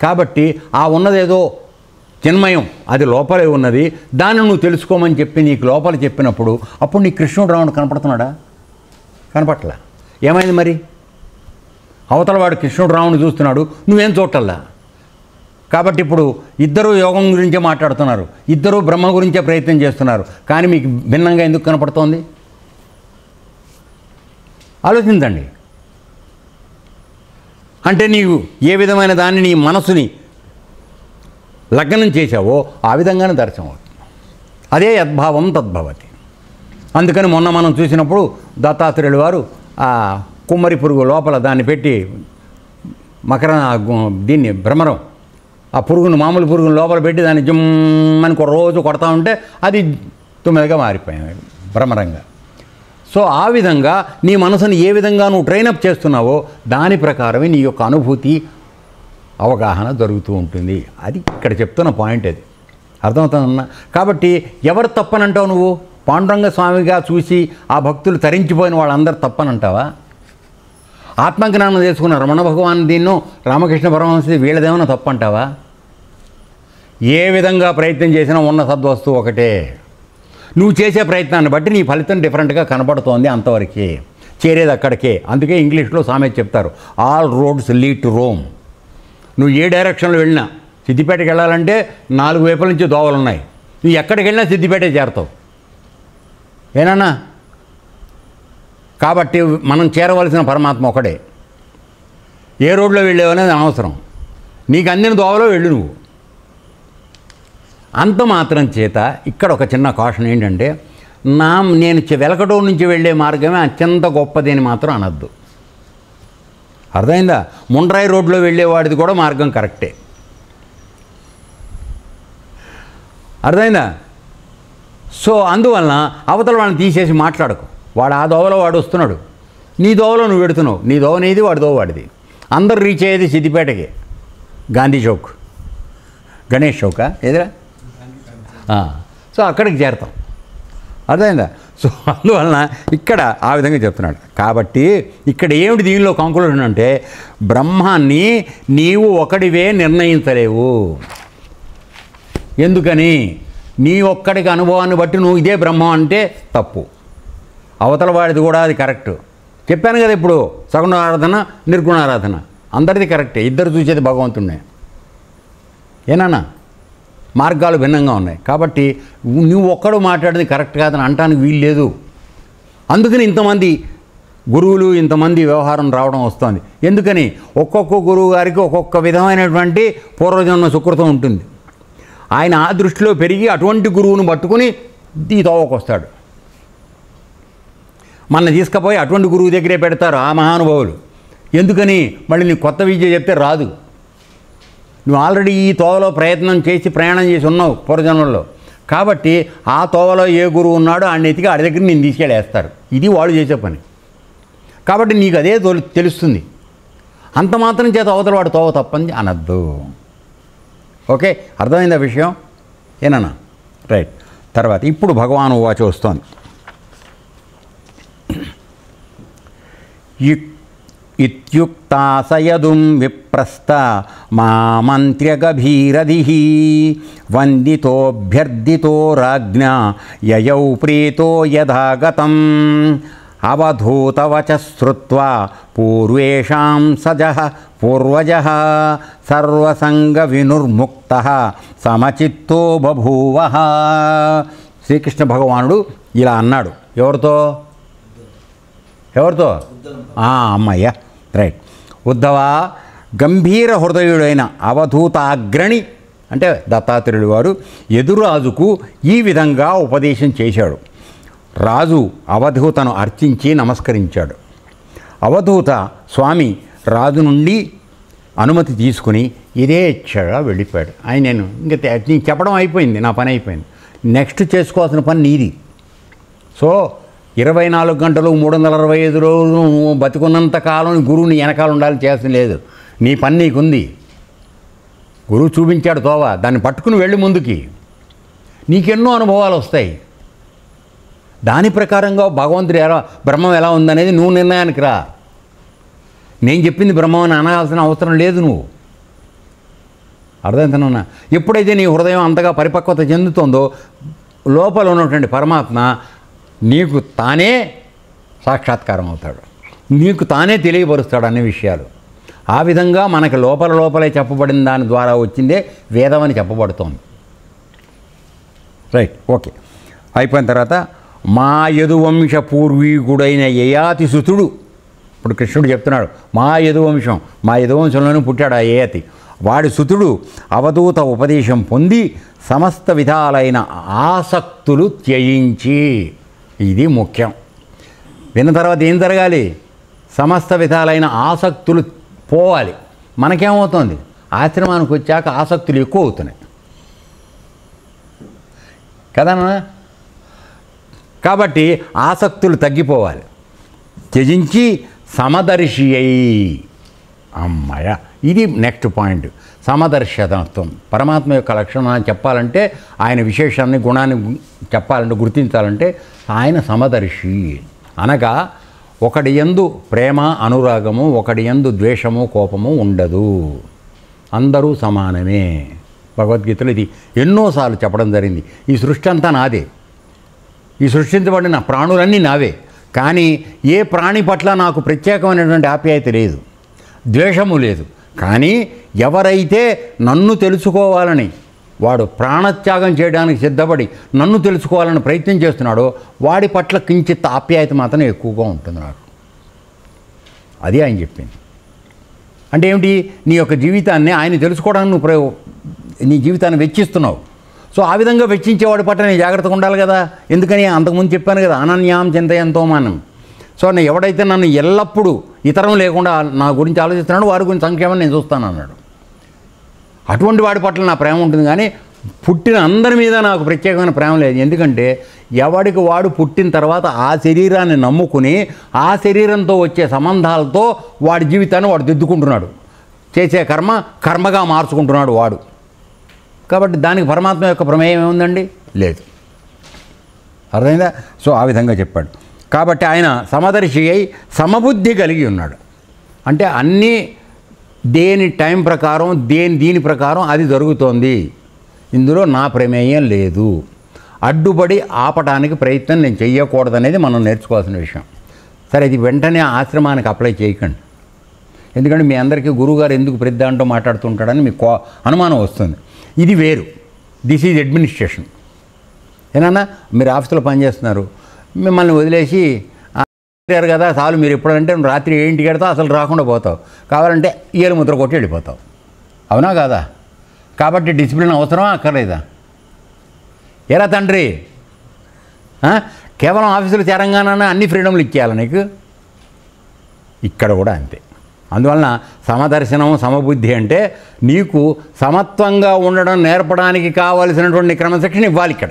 కాబట్టి ఆ ఉన్నదేదో చిన్మయం, అది లోపలే ఉన్నది, దాన్ని నువ్వు తెలుసుకోమని చెప్పి నీకు లోపల చెప్పినప్పుడు అప్పుడు నీ కృష్ణుడు రాముడు కనపడుతున్నాడా? కనపట్లా. ఏమైంది మరి? అవతల వాడు కృష్ణుడు రాముడు చూస్తున్నాడు, నువ్వేం చూడటల్లా. కాబట్టి ఇప్పుడు ఇద్దరూ యోగం గురించే మాట్లాడుతున్నారు, ఇద్దరూ బ్రహ్మ గురించే ప్రయత్నం చేస్తున్నారు, కానీ మీకు భిన్నంగా ఎందుకు కనపడుతోంది? ఆలోచించండి. అంటే నీవు ఏ విధమైన దాన్ని నీ మనసుని లగ్నం చేశావో ఆ విధంగానే దర్శనం అవుతుంది. అదే యద్భావం తద్భవతి. అందుకని మొన్న మనం చూసినప్పుడు దత్తాత్రేయులు వారు ఆ కుమ్మరి పురుగు లోపల దాన్ని పెట్టి దీన్ని భ్రమరం, ఆ పురుగును మామూలు పురుగును లోపల పెట్టి దాన్ని జమ్మని రోజు కొడతా ఉంటే అది 9గా మారిపోయింది భ్రమరంగా. సో ఆ విధంగా నీ మనసుని ఏ విధంగా నువ్వు ట్రైనప్ చేస్తున్నావో దాని ప్రకారమే నీ యొక్క అనుభూతి, అవగాహన జరుగుతూ ఉంటుంది. అది ఇక్కడ చెప్తున్న పాయింట్. అది అర్థమవుతుందన్నా? కాబట్టి ఎవరు తప్పనంటావు నువ్వు? పాండురంగ స్వామిగా చూసి ఆ భక్తులు తరించిపోయిన వాళ్ళందరూ తప్పనంటావా? ఆత్మజ్ఞానం చేసుకున్న రమణ భగవాన్ దీన్నో రామకృష్ణ పరమహంస వీళ్ళదేమన్నా తప్పంటావా? ఏ విధంగా ప్రయత్నం చేసినా ఉన్న సద్వస్తువు ఒకటే. నువ్వు చేసే ప్రయత్నాన్ని బట్టి నీ ఫలితం డిఫరెంట్గా కనపడుతోంది, అంతవరకే. చేరేది అక్కడికే. అందుకే ఇంగ్లీష్లో సామెత చెప్తారు, all roads lead to Rome. నువ్వు ఏ డైరెక్షన్లో వెళ్ళినా సిద్దిపేటకి వెళ్ళాలంటే 4 వైపుల నుంచి దోవలు ఉన్నాయి. నువ్వు ఎక్కడికి వెళ్ళినా సిద్దిపేటే చేరతావు. ఏనన్నా? కాబట్టి మనం చేరవలసిన పరమాత్మ ఒకడే. ఏ రోడ్లో వెళ్ళేవనేది అనవసరం. నీకు అందిన దోవలో వెళ్ళు నువ్వు. అంత మాత్రం చేత ఇక్కడ ఒక చిన్న కాషన్ ఏంటంటే, నేను వెలకటూరు నుంచి వెళ్ళే మార్గమే అత్యంత గొప్పది అని మాత్రం అనద్దు. అర్థమైందా? ముండ్రాయి రోడ్లో వెళ్ళేవాడిది కూడా మార్గం కరెక్టే. అర్థమైందా? సో అందువలన అవతల వాళ్ళని తీసేసి మాట్లాడకు. వాడు ఆ దోవలో వాడు వస్తున్నాడు, నీ దోవలో నువ్వు పెడుతున్నావు. నీ దోవ నీది, వాడి దోవ వాడిది. అందరు రీచ్ అయ్యేది సిద్దిపేటకి. గాంధీ చౌక్, గణేష్ చౌకా ఎదురా. సో అక్కడికి చేరతాం. అర్థమైందా? సో అందువలన ఇక్కడ ఆ విధంగా చెప్తున్నాడు. కాబట్టి ఇక్కడ ఏమిటి దీనిలో కంక్లూజన్ అంటే, బ్రహ్మాన్ని నీవు ఒకడివే నిర్ణయించలేవు. ఎందుకని? నీ ఒక్కడికి అనుభవాన్ని బట్టి నువ్వు ఇదే బ్రహ్మం అంటే తప్పు. అవతల వాడిది కూడా అది కరెక్ట్. చెప్పాను కదా ఇప్పుడు, సగుణారాధన నిర్గుణారాధన అందరిది కరెక్టే. ఇద్దరు చూసేది భగవంతుడినే. ఏనన్నా? మార్గాలు భిన్నంగా ఉన్నాయి. కాబట్టి నువ్వు ఒక్కడు మాట్లాడేది కరెక్ట్ కాదని అంటానికి వీలు లేదు. అందుకని ఇంతమంది గురువులు, ఇంతమంది వ్యవహారం రావడం వస్తుంది. ఎందుకని? ఒక్కొక్క గురువు గారికి ఒక్కొక్క విధమైనటువంటి పూర్వజన్మ సుకృతం ఉంటుంది. ఆయన ఆ దృష్టిలో పెరిగి అటువంటి గురువును పట్టుకుని ఈ తోవకు వస్తాడు. మన తీసుకుపోయి అటువంటి గురువు దగ్గరే పెడతారు ఆ మహానుభావులు. ఎందుకని? మళ్ళీ నీకు కొత్త విద్య చెప్తే రాదు. నువ్వు ఆల్రెడీ ఈ తోవలో ప్రయాణం చేసి ఉన్నావు పూర్వజన్మల్లో. కాబట్టి ఆ తోవలో ఏ గురువు ఉన్నాడో ఆ నెతికి ఆడి దగ్గర నేను తీసుకెళ్ళేస్తారు. ఇది వాళ్ళు చేసే పని. కాబట్టి నీకు అదే తెలుస్తుంది. అంత మాత్రం చేత అవతల వాడు తోవ తప్పని అనద్దు. ఓకే, అర్థమైందా విషయం? ఏనన్నా? రైట్. తర్వాత ఇప్పుడు భగవాను వాచ వస్తోంది. ఇత్యుక్తాసయదుం విప్రస్థ మామంత్ర్యగభీరధిః వందితోభ్యర్థితో రాజ్ఞా యయౌ ప్రీతో యథాగతం అవధూతవచ శ్రుత్వా పూర్వేషాం పూర్వజః సర్వసంగ వినుర్ముక్తః సమచిత్తో బభూవః. శ్రీకృష్ణ భగవానుడు ఇలా అన్నాడు. ఎవరితో? అమ్మయ్య. రైట్. ఉద్ధవ, గంభీర హృదయుడైన అవధూతాగ్రణి అంటే దత్తాత్రేయుడు వారు యదురాజుకు ఈ విధంగా ఉపదేశం చేశాడు. రాజు అవధూతను అర్చించి నమస్కరించాడు. అవధూత స్వామి రాజు నుండి అనుమతి తీసుకుని యథేచ్ఛగా వెళ్ళిపోయాడు. నేను ఇంకా నీకు చెప్పడం అయిపోయింది, నా పని అయిపోయింది. నెక్స్ట్ చేసుకోవాల్సిన పని నీది. సో 24 గంటలు 365 రోజులు నువ్వు బతికున్నంత కాలం గురువుని వెనకాల ఉండాలని చేయాల్సిన లేదు. నీ పని నీకుంది. గురువు చూపించాడు తోవ, దాన్ని పట్టుకుని వెళ్ళి ముందుకి. నీకెన్నో అనుభవాలు వస్తాయి. దాని ప్రకారంగా భగవంతుడు బ్రహ్మం ఎలా ఉందనేది నువ్వు నిర్ణయానికి రా. నేను చెప్పింది బ్రహ్మం అని అనాల్సిన అవసరం లేదు. నువ్వు అర్థమవుతున్నా? ఎప్పుడైతే నీ హృదయం అంతగా పరిపక్వత చెందుతుందో లోపల ఉన్నటువంటి పరమాత్మ నీకు తానే సాక్షాత్కారం అవుతాడు, నీకు తానే తెలియపరుస్తాడు అన్ని విషయాలు. ఆ విధంగా మనకి లోపలే చెప్పబడిన దాని ద్వారా వచ్చిందే వేదం అని చెప్పబడుతోంది. రైట్. ఓకే, అయిపోయిన తర్వాత మా యదువంశ పూర్వీకుడైన యయాతి సుతుడు. ఇప్పుడు కృష్ణుడు చెప్తున్నాడు మా యదువంశం, మా యదువంశంలోనే పుట్టాడు ఆ యయాతి. వాడి సుతుడు అవధూత ఉపదేశం పొంది సమస్త విధాలైన ఆసక్తులు త్యజించి, ఇది ముఖ్యం. విన్న తర్వాత ఏం జరగాలి? సమస్త విధాలైన ఆసక్తులు పోవాలి. మనకేమవుతుంది? ఆశ్రమానికి వచ్చాక ఆసక్తులు ఎక్కువ అవుతున్నాయి కదన్నా. కాబట్టి ఆసక్తులు తగ్గిపోవాలి. త్యజించి సమదర్శి అయి, అమ్మయ్య, ఇది నెక్స్ట్ పాయింట్. సమదర్శనత్వం పరమాత్మ యొక్క లక్షణాన్ని చెప్పాలంటే, ఆయన విశేషాన్ని గుణాన్ని చెప్పాలంటే, గుర్తించాలంటే ఆయన సమదర్శి. అనగా ఒకడి యందు ప్రేమ అనురాగము, ఒకడి యందు ద్వేషము కోపము ఉండదు, అందరూ సమానమే. భగవద్గీతలో ఇది ఎన్నోసార్లు చెప్పడం జరిగింది. ఈ సృష్టి అంతా నాదే, ఈ సృష్టించబడిన ప్రాణులన్నీ నావే. కానీ ఏ ప్రాణి పట్ల నాకు ప్రత్యేకమైనటువంటి ఆప్యాయత లేదు, ద్వేషము లేదు. కానీ ఎవరైతే నన్ను తెలుసుకోవాలని వాడు ప్రాణత్యాగం చేయడానికి సిద్ధపడి నన్ను తెలుసుకోవాలని ప్రయత్నం చేస్తున్నాడో వాడి పట్ల కించిత్ ఆప్యాయత మాత్రం ఎక్కువగా ఉంటుంది నాకు. అది ఆయన చెప్పింది. అంటే ఏమిటి, నీ యొక్క జీవితాన్ని ఆయన తెలుసుకోవడానికి నువ్వు నీ జీవితాన్ని వెచ్చిస్తున్నావు. సో ఆ విధంగా వెచ్చించేవాడి పట్ల నేను జాగ్రత్తగా ఉండాలి కదా. ఎందుకని అంతకుముందు చెప్పాను కదా, అనన్యాం చింతయంతో మానం. సో నేను ఎవడైతే నన్ను ఎల్లప్పుడూ ఇతరం లేకుండా నా గురించి ఆలోచిస్తున్నాడో వారి గురించి సంక్షేమం నేను చూస్తాను అన్నాడు. అటువంటి వాడి పట్ల నా ప్రేమ ఉంటుంది, కానీ పుట్టిన అందరి మీద నాకు ప్రత్యేకమైన ప్రేమ లేదు. ఎందుకంటే ఎవడికి వాడు పుట్టిన తర్వాత ఆ శరీరాన్ని నమ్ముకుని ఆ శరీరంతో వచ్చే సంబంధాలతో వాడి జీవితాన్ని వాడు దిద్దుకుంటున్నాడు. చేసే కర్మగా మార్చుకుంటున్నాడు వాడు. కాబట్టి దానికి పరమాత్మ యొక్క ప్రమేయం ఏముందండి? లేదు. అర్థమైందా? సో ఆ విధంగా చెప్పాడు. కాబట్టి ఆయన సమదర్శి అయి సమబుద్ధి కలిగి ఉన్నాడు. అంటే అన్నీ దేని టైం ప్రకారం దీని ప్రకారం అది జరుగుతోంది, ఇందులో నా ప్రమేయం లేదు, అడ్డుపడి ఆపటానికి ప్రయత్నం నేను చెయ్యకూడదనేది మనం నేర్చుకోవాల్సిన విషయం. సరే, ఇది వెంటనే ఆశ్రమానికి అప్లై చేయకండి. ఎందుకంటే మీ అందరికీ గురువుగారు ఎందుకు ప్రతి దాంట్లో మాట్లాడుతుంటాడని మీకు అనుమానం వస్తుంది. ఇది వేరు. This is administration. ఏనన్నా మీరు ఆఫీసులో పనిచేస్తున్నారు, మిమ్మల్ని వదిలేసి కదా చాలు, మీరు ఎప్పుడంటే రాత్రి 7ంటికి వెళ్తావు, అసలు రాకుండా పోతావు, కావాలంటే ఏలు ముద్ర కొట్టి వెళ్ళిపోతావు. అవునా కాదా? కాబట్టి డిసిప్లిన్ అవసరమా అక్కర్లేదా? ఎలా తండ్రి, కేవలం ఆఫీసులో చేరంగానే అన్ని ఫ్రీడమ్లు ఇచ్చేయాలి నీకు? ఇక్కడ కూడా అంతే. అందువలన సమదర్శనం సమబుద్ధి అంటే నీకు సమత్వంగా ఉండడం నేర్పడానికి కావలసినటువంటి క్రమశిక్షణ ఇవ్వాలి. ఇక్కడ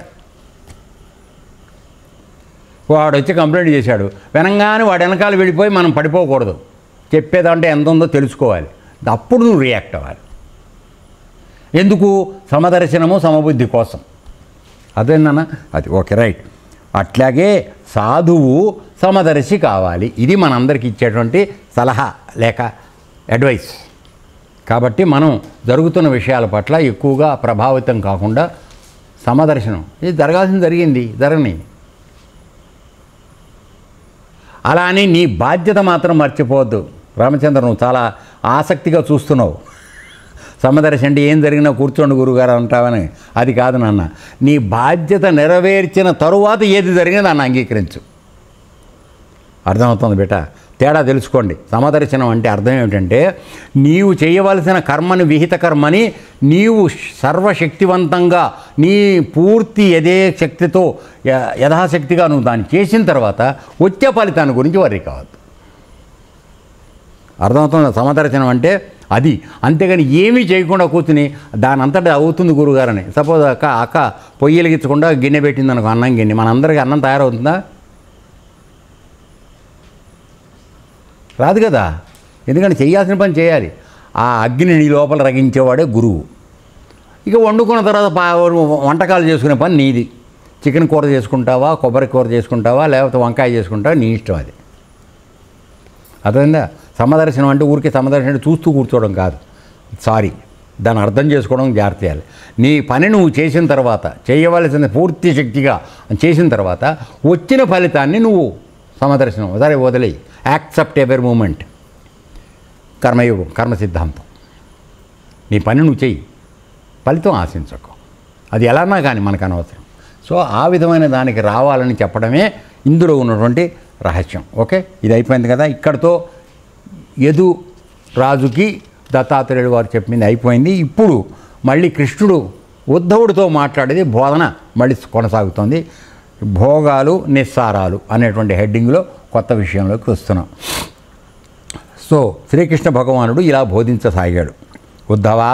వాడు వచ్చి కంప్లైంట్ చేశాడు, వినంగానే వాడు వెనకాల వెళ్ళిపోయి మనం పడిపోకూడదు. చెప్పేదంటే ఎంత ఉందో తెలుసుకోవాలి, అప్పుడు నువ్వు రియాక్ట్ అవ్వాలి. ఎందుకు? సమదర్శనము సమబుద్ధి కోసం. అదేనా? అది ఓకే, రైట్. అట్లాగే సాధువు సమదర్శి కావాలి. ఇది మనందరికీ ఇచ్చేటువంటి సలహా లేక అడ్వైస్. కాబట్టి మనం జరుగుతున్న విషయాల పట్ల ఎక్కువగా ప్రభావితం కాకుండా సమదర్శనం, ఇది జరగాల్సింది జరిగింది, జరగని. అలా అని నీ బాధ్యత మాత్రం మర్చిపోవద్దు. రామచంద్ర, నువ్వు చాలా ఆసక్తిగా చూస్తున్నావు. సమదర్శి అంటే ఏం జరిగినా కూర్చోండి గురుగారు అంటావని. అది కాదు నాన్న, నీ బాధ్యత నెరవేర్చిన తరువాత ఏది జరిగినా దాన్ని అంగీకరించు. అర్థమవుతుంది బేట? తేడా తెలుసుకోండి. సమదర్శనం అంటే అర్థం ఏమిటంటే, నీవు చేయవలసిన కర్మని, విహిత కర్మని నీవు సర్వశక్తివంతంగా నీ పూర్తి శక్తితో యథాశక్తిగా నువ్వు దాన్ని చేసిన తర్వాత వచ్చే ఫలితాన్ని గురించి వర్రీ కావద్దు. అర్థమవుతుంది? సమదర్శనం అంటే అది. అంతేగాని ఏమీ చేయకుండా కూర్చుని దాని అంతటా అవుతుంది గురుగారని. సపోజ్ అక్క పొయ్యి వెలిగించకుండా గిన్నె పెట్టింది అనుకో, అన్నం గిన్నె, మనందరికీ అన్నం తయారవుతుందా? రాదు కదా. ఎందుకంటే చేయాల్సిన పని చేయాలి. ఆ అగ్ని నీ లోపల రగించేవాడే గురువు. ఇక వండుకున్న తర్వాత వంటకాలు చేసుకునే పని నీది. చికెన్ కూర చేసుకుంటావా, కొబ్బరి కూర చేసుకుంటావా, లేకపోతే వంకాయ చేసుకుంటావా, నీ ఇష్టం అది. అర్థమైందా? సమదర్శనం అంటే ఊరికే సమదర్శనం అంటే చూస్తూ కూర్చోవడం కాదు. సారీ, దాన్ని అర్థం చేసుకోవడం జాగ్రత్త చేయాలి. నీ పని నువ్వు చేసిన తర్వాత, చేయవలసిన పూర్తి శక్తిగా చేసిన తర్వాత వచ్చిన ఫలితాన్ని నువ్వు సమదర్శనం సరే వదిలేయి. Accept every moment. కర్మయోగం, కర్మ సిద్ధాంతం. నీ పని నువ్వు చెయ్యి, ఫలితం ఆశించకు. అది ఎలానా కానీ మనకు అనవసరం. సో ఆ విధమైన దానికి రావాలని చెప్పడమే ఇందులో ఉన్నటువంటి రహస్యం. ఓకే, ఇది అయిపోయింది కదా. ఇక్కడితో యదు రాజుకి దత్తాత్రేయుడు వారు చెప్పింది అయిపోయింది. ఇప్పుడు మళ్ళీ కృష్ణుడు ఉద్ధవుడితో మాట్లాడేది బోధన మళ్ళీ కొనసాగుతుంది. భోగాలు నిస్సారాలు అనేటువంటి హెడ్డింగ్లో కొత్త విషయంలోకి వస్తున్నాం. సో శ్రీకృష్ణ భగవానుడు ఇలా బోధించసాగాడు. ఉద్ధవా,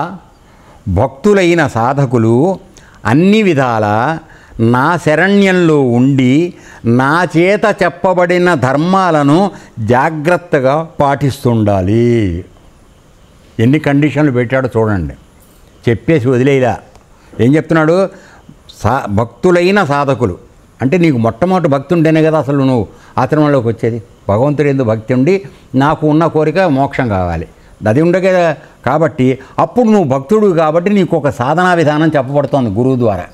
భక్తులైన సాధకులు అన్ని విధాల నా శరణ్యంలో ఉండి నా చేత చెప్పబడిన ధర్మాలను జాగ్రత్తగా పాటిస్తుండాలి. ఎన్ని కండిషన్లు పెట్టాడో చూడండి. చెప్పేసి వదిలేలా. ఏం చెప్తున్నాడు? భక్తులైన సాధకులు అంటే నీకు మొట్టమొదటి భక్తి ఉంటేనే కదా అసలు నువ్వు ఆశ్రమంలోకి వచ్చేది. భగవంతుడు ఎందుకు భక్తి ఉండి నాకు ఉన్న కోరిక మోక్షం కావాలి, అది ఉండగా కాబట్టి అప్పుడు నువ్వు భక్తుడు కాబట్టి నీకు ఒక సాధనా విధానం చెప్పబడుతోంది గురువు ద్వారా.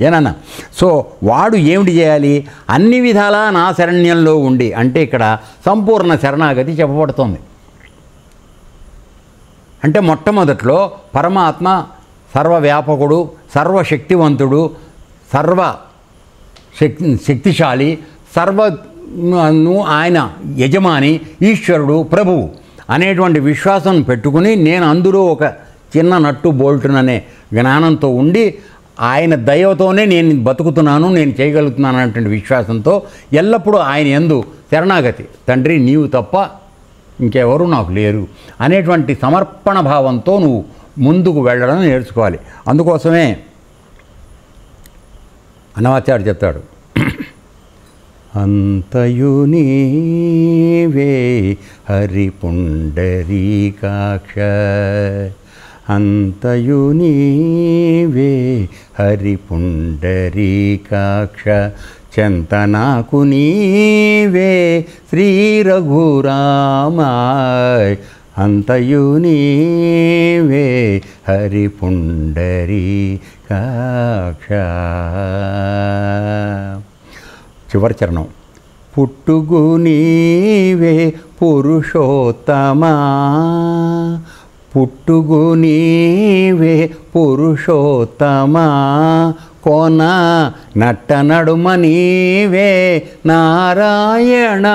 ఏనన్నా? సో వాడు ఏమిటి చేయాలి? అన్ని విధాలా నా శరణ్యంలో ఉండి, అంటే ఇక్కడ సంపూర్ణ శరణాగతి చెప్పబడుతోంది. అంటే మొట్టమొదట్లో పరమాత్మ సర్వవ్యాపకుడు, సర్వశక్తివంతుడు, శక్తిశాలి, ఆయన యజమాని, ఈశ్వరుడు, ప్రభువు అనేటువంటి విశ్వాసం పెట్టుకుని నేను అందులో ఒక చిన్న నట్టు బోల్టుననే జ్ఞానంతో ఉండి ఆయన దయతోనే నేను బతుకుతున్నాను, నేను చేయగలుగుతున్నాను అనేటువంటి విశ్వాసంతో ఎల్లప్పుడూ ఆయన యందు శరణాగతి, తండ్రి నీవు తప్ప ఇంకెవరు నాకు లేరు అనేటువంటి సమర్పణ భావంతో నువ్వు ముందుకు వెళ్ళడం నేర్చుకోవాలి. అందుకోసమే అన్నమాచార్య చెప్తాడు, అంతయు నీవే హరి పుండరీకాక్ష, అంతయు నీవే హరి పుండరీకాక్ష, చెంతనాకు నీవే శ్రీ రఘురామ, అంతయు నీవే హరి పుండరీకాక్ష. చివరి చరణం, పుట్టుగు నీవే పురుషోత్తమా, పుట్టుగు నీవే పురుషోత్తమా, కోన నట్ట నడుమ నీవే నారాయణ,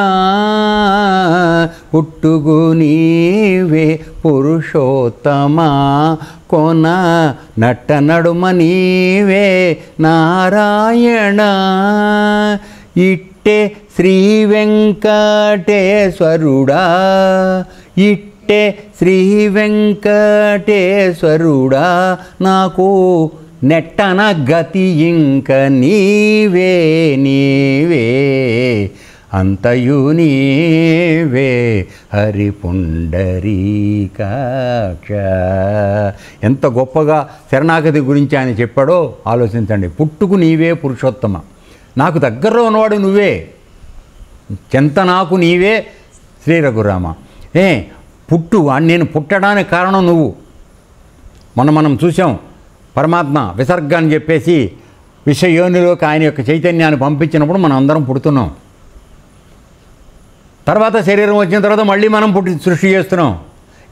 పుట్టుగు నీవే పురుషోత్తమా, కోన నట్ట నడుమ నీవే నారాయణ, ఇట్టే శ్రీ వెంకటేశ్వరుడా, ఇట్టే శ్రీ వెంకటేశ్వరుడా, నాకు నెట్టన గతి ఇంక నీవే నీవే, అంతయు నీవే హరి పుండరీకాక్ష. ఎంత గొప్పగా శరణాగతి గురించి ఆయన చెప్పాడో ఆలోచించండి. పుట్టుకు నీవే పురుషోత్తమ, నాకు దగ్గరలో ఉన్నవాడు నువ్వే, చెంత నాకు నీవే శ్రీ రఘురామ. నేను పుట్టడానికి కారణం నువ్వు. మనం చూసాం, పరమాత్మ విసర్గాన్ని చెప్పేసి విశ్వయోనిలోకి ఆయన యొక్క చైతన్యాన్ని పంపించినప్పుడు మనం అందరం పుడుతున్నాం. తర్వాత శరీరం వచ్చిన తర్వాత మళ్ళీ మనం సృష్టి చేస్తున్నాం.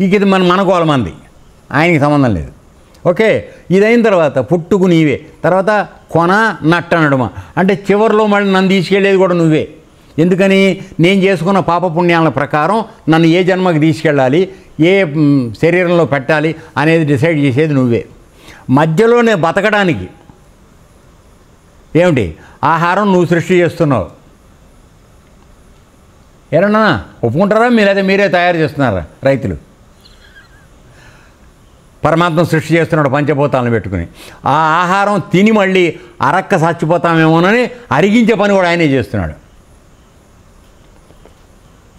ఇది మన కోలమంది, ఆయనకి సంబంధం లేదు. ఓకే, ఇదైన తర్వాత పుట్టుకు నీవే, తర్వాత కొన నట్ట నడుమ, అంటే చివరిలో మళ్ళీ నన్ను తీసుకెళ్ళేది కూడా నువ్వే. ఎందుకని? నేను చేసుకున్న పాపపుణ్యాల ప్రకారం నన్ను ఏ జన్మకి తీసుకెళ్ళాలి, ఏ శరీరంలో పెట్టాలి అనేది డిసైడ్ చేసేది నువ్వే. మధ్యలోనే బతకడానికి ఏమిటి ఆహారం నువ్వు సృష్టి చేస్తున్నావు. ఏరన్నా ఒప్పుకుంటారా? మీరే తయారు చేస్తున్నారా? రైతులు పరమాత్మ సృష్టి చేస్తున్నాడు పంచభూతాలను పెట్టుకుని. ఆ ఆహారం తిని మళ్ళీ అరక్క చచ్చిపోతామేమోనని అరిగించే పని కూడా ఆయనే చేస్తున్నాడు.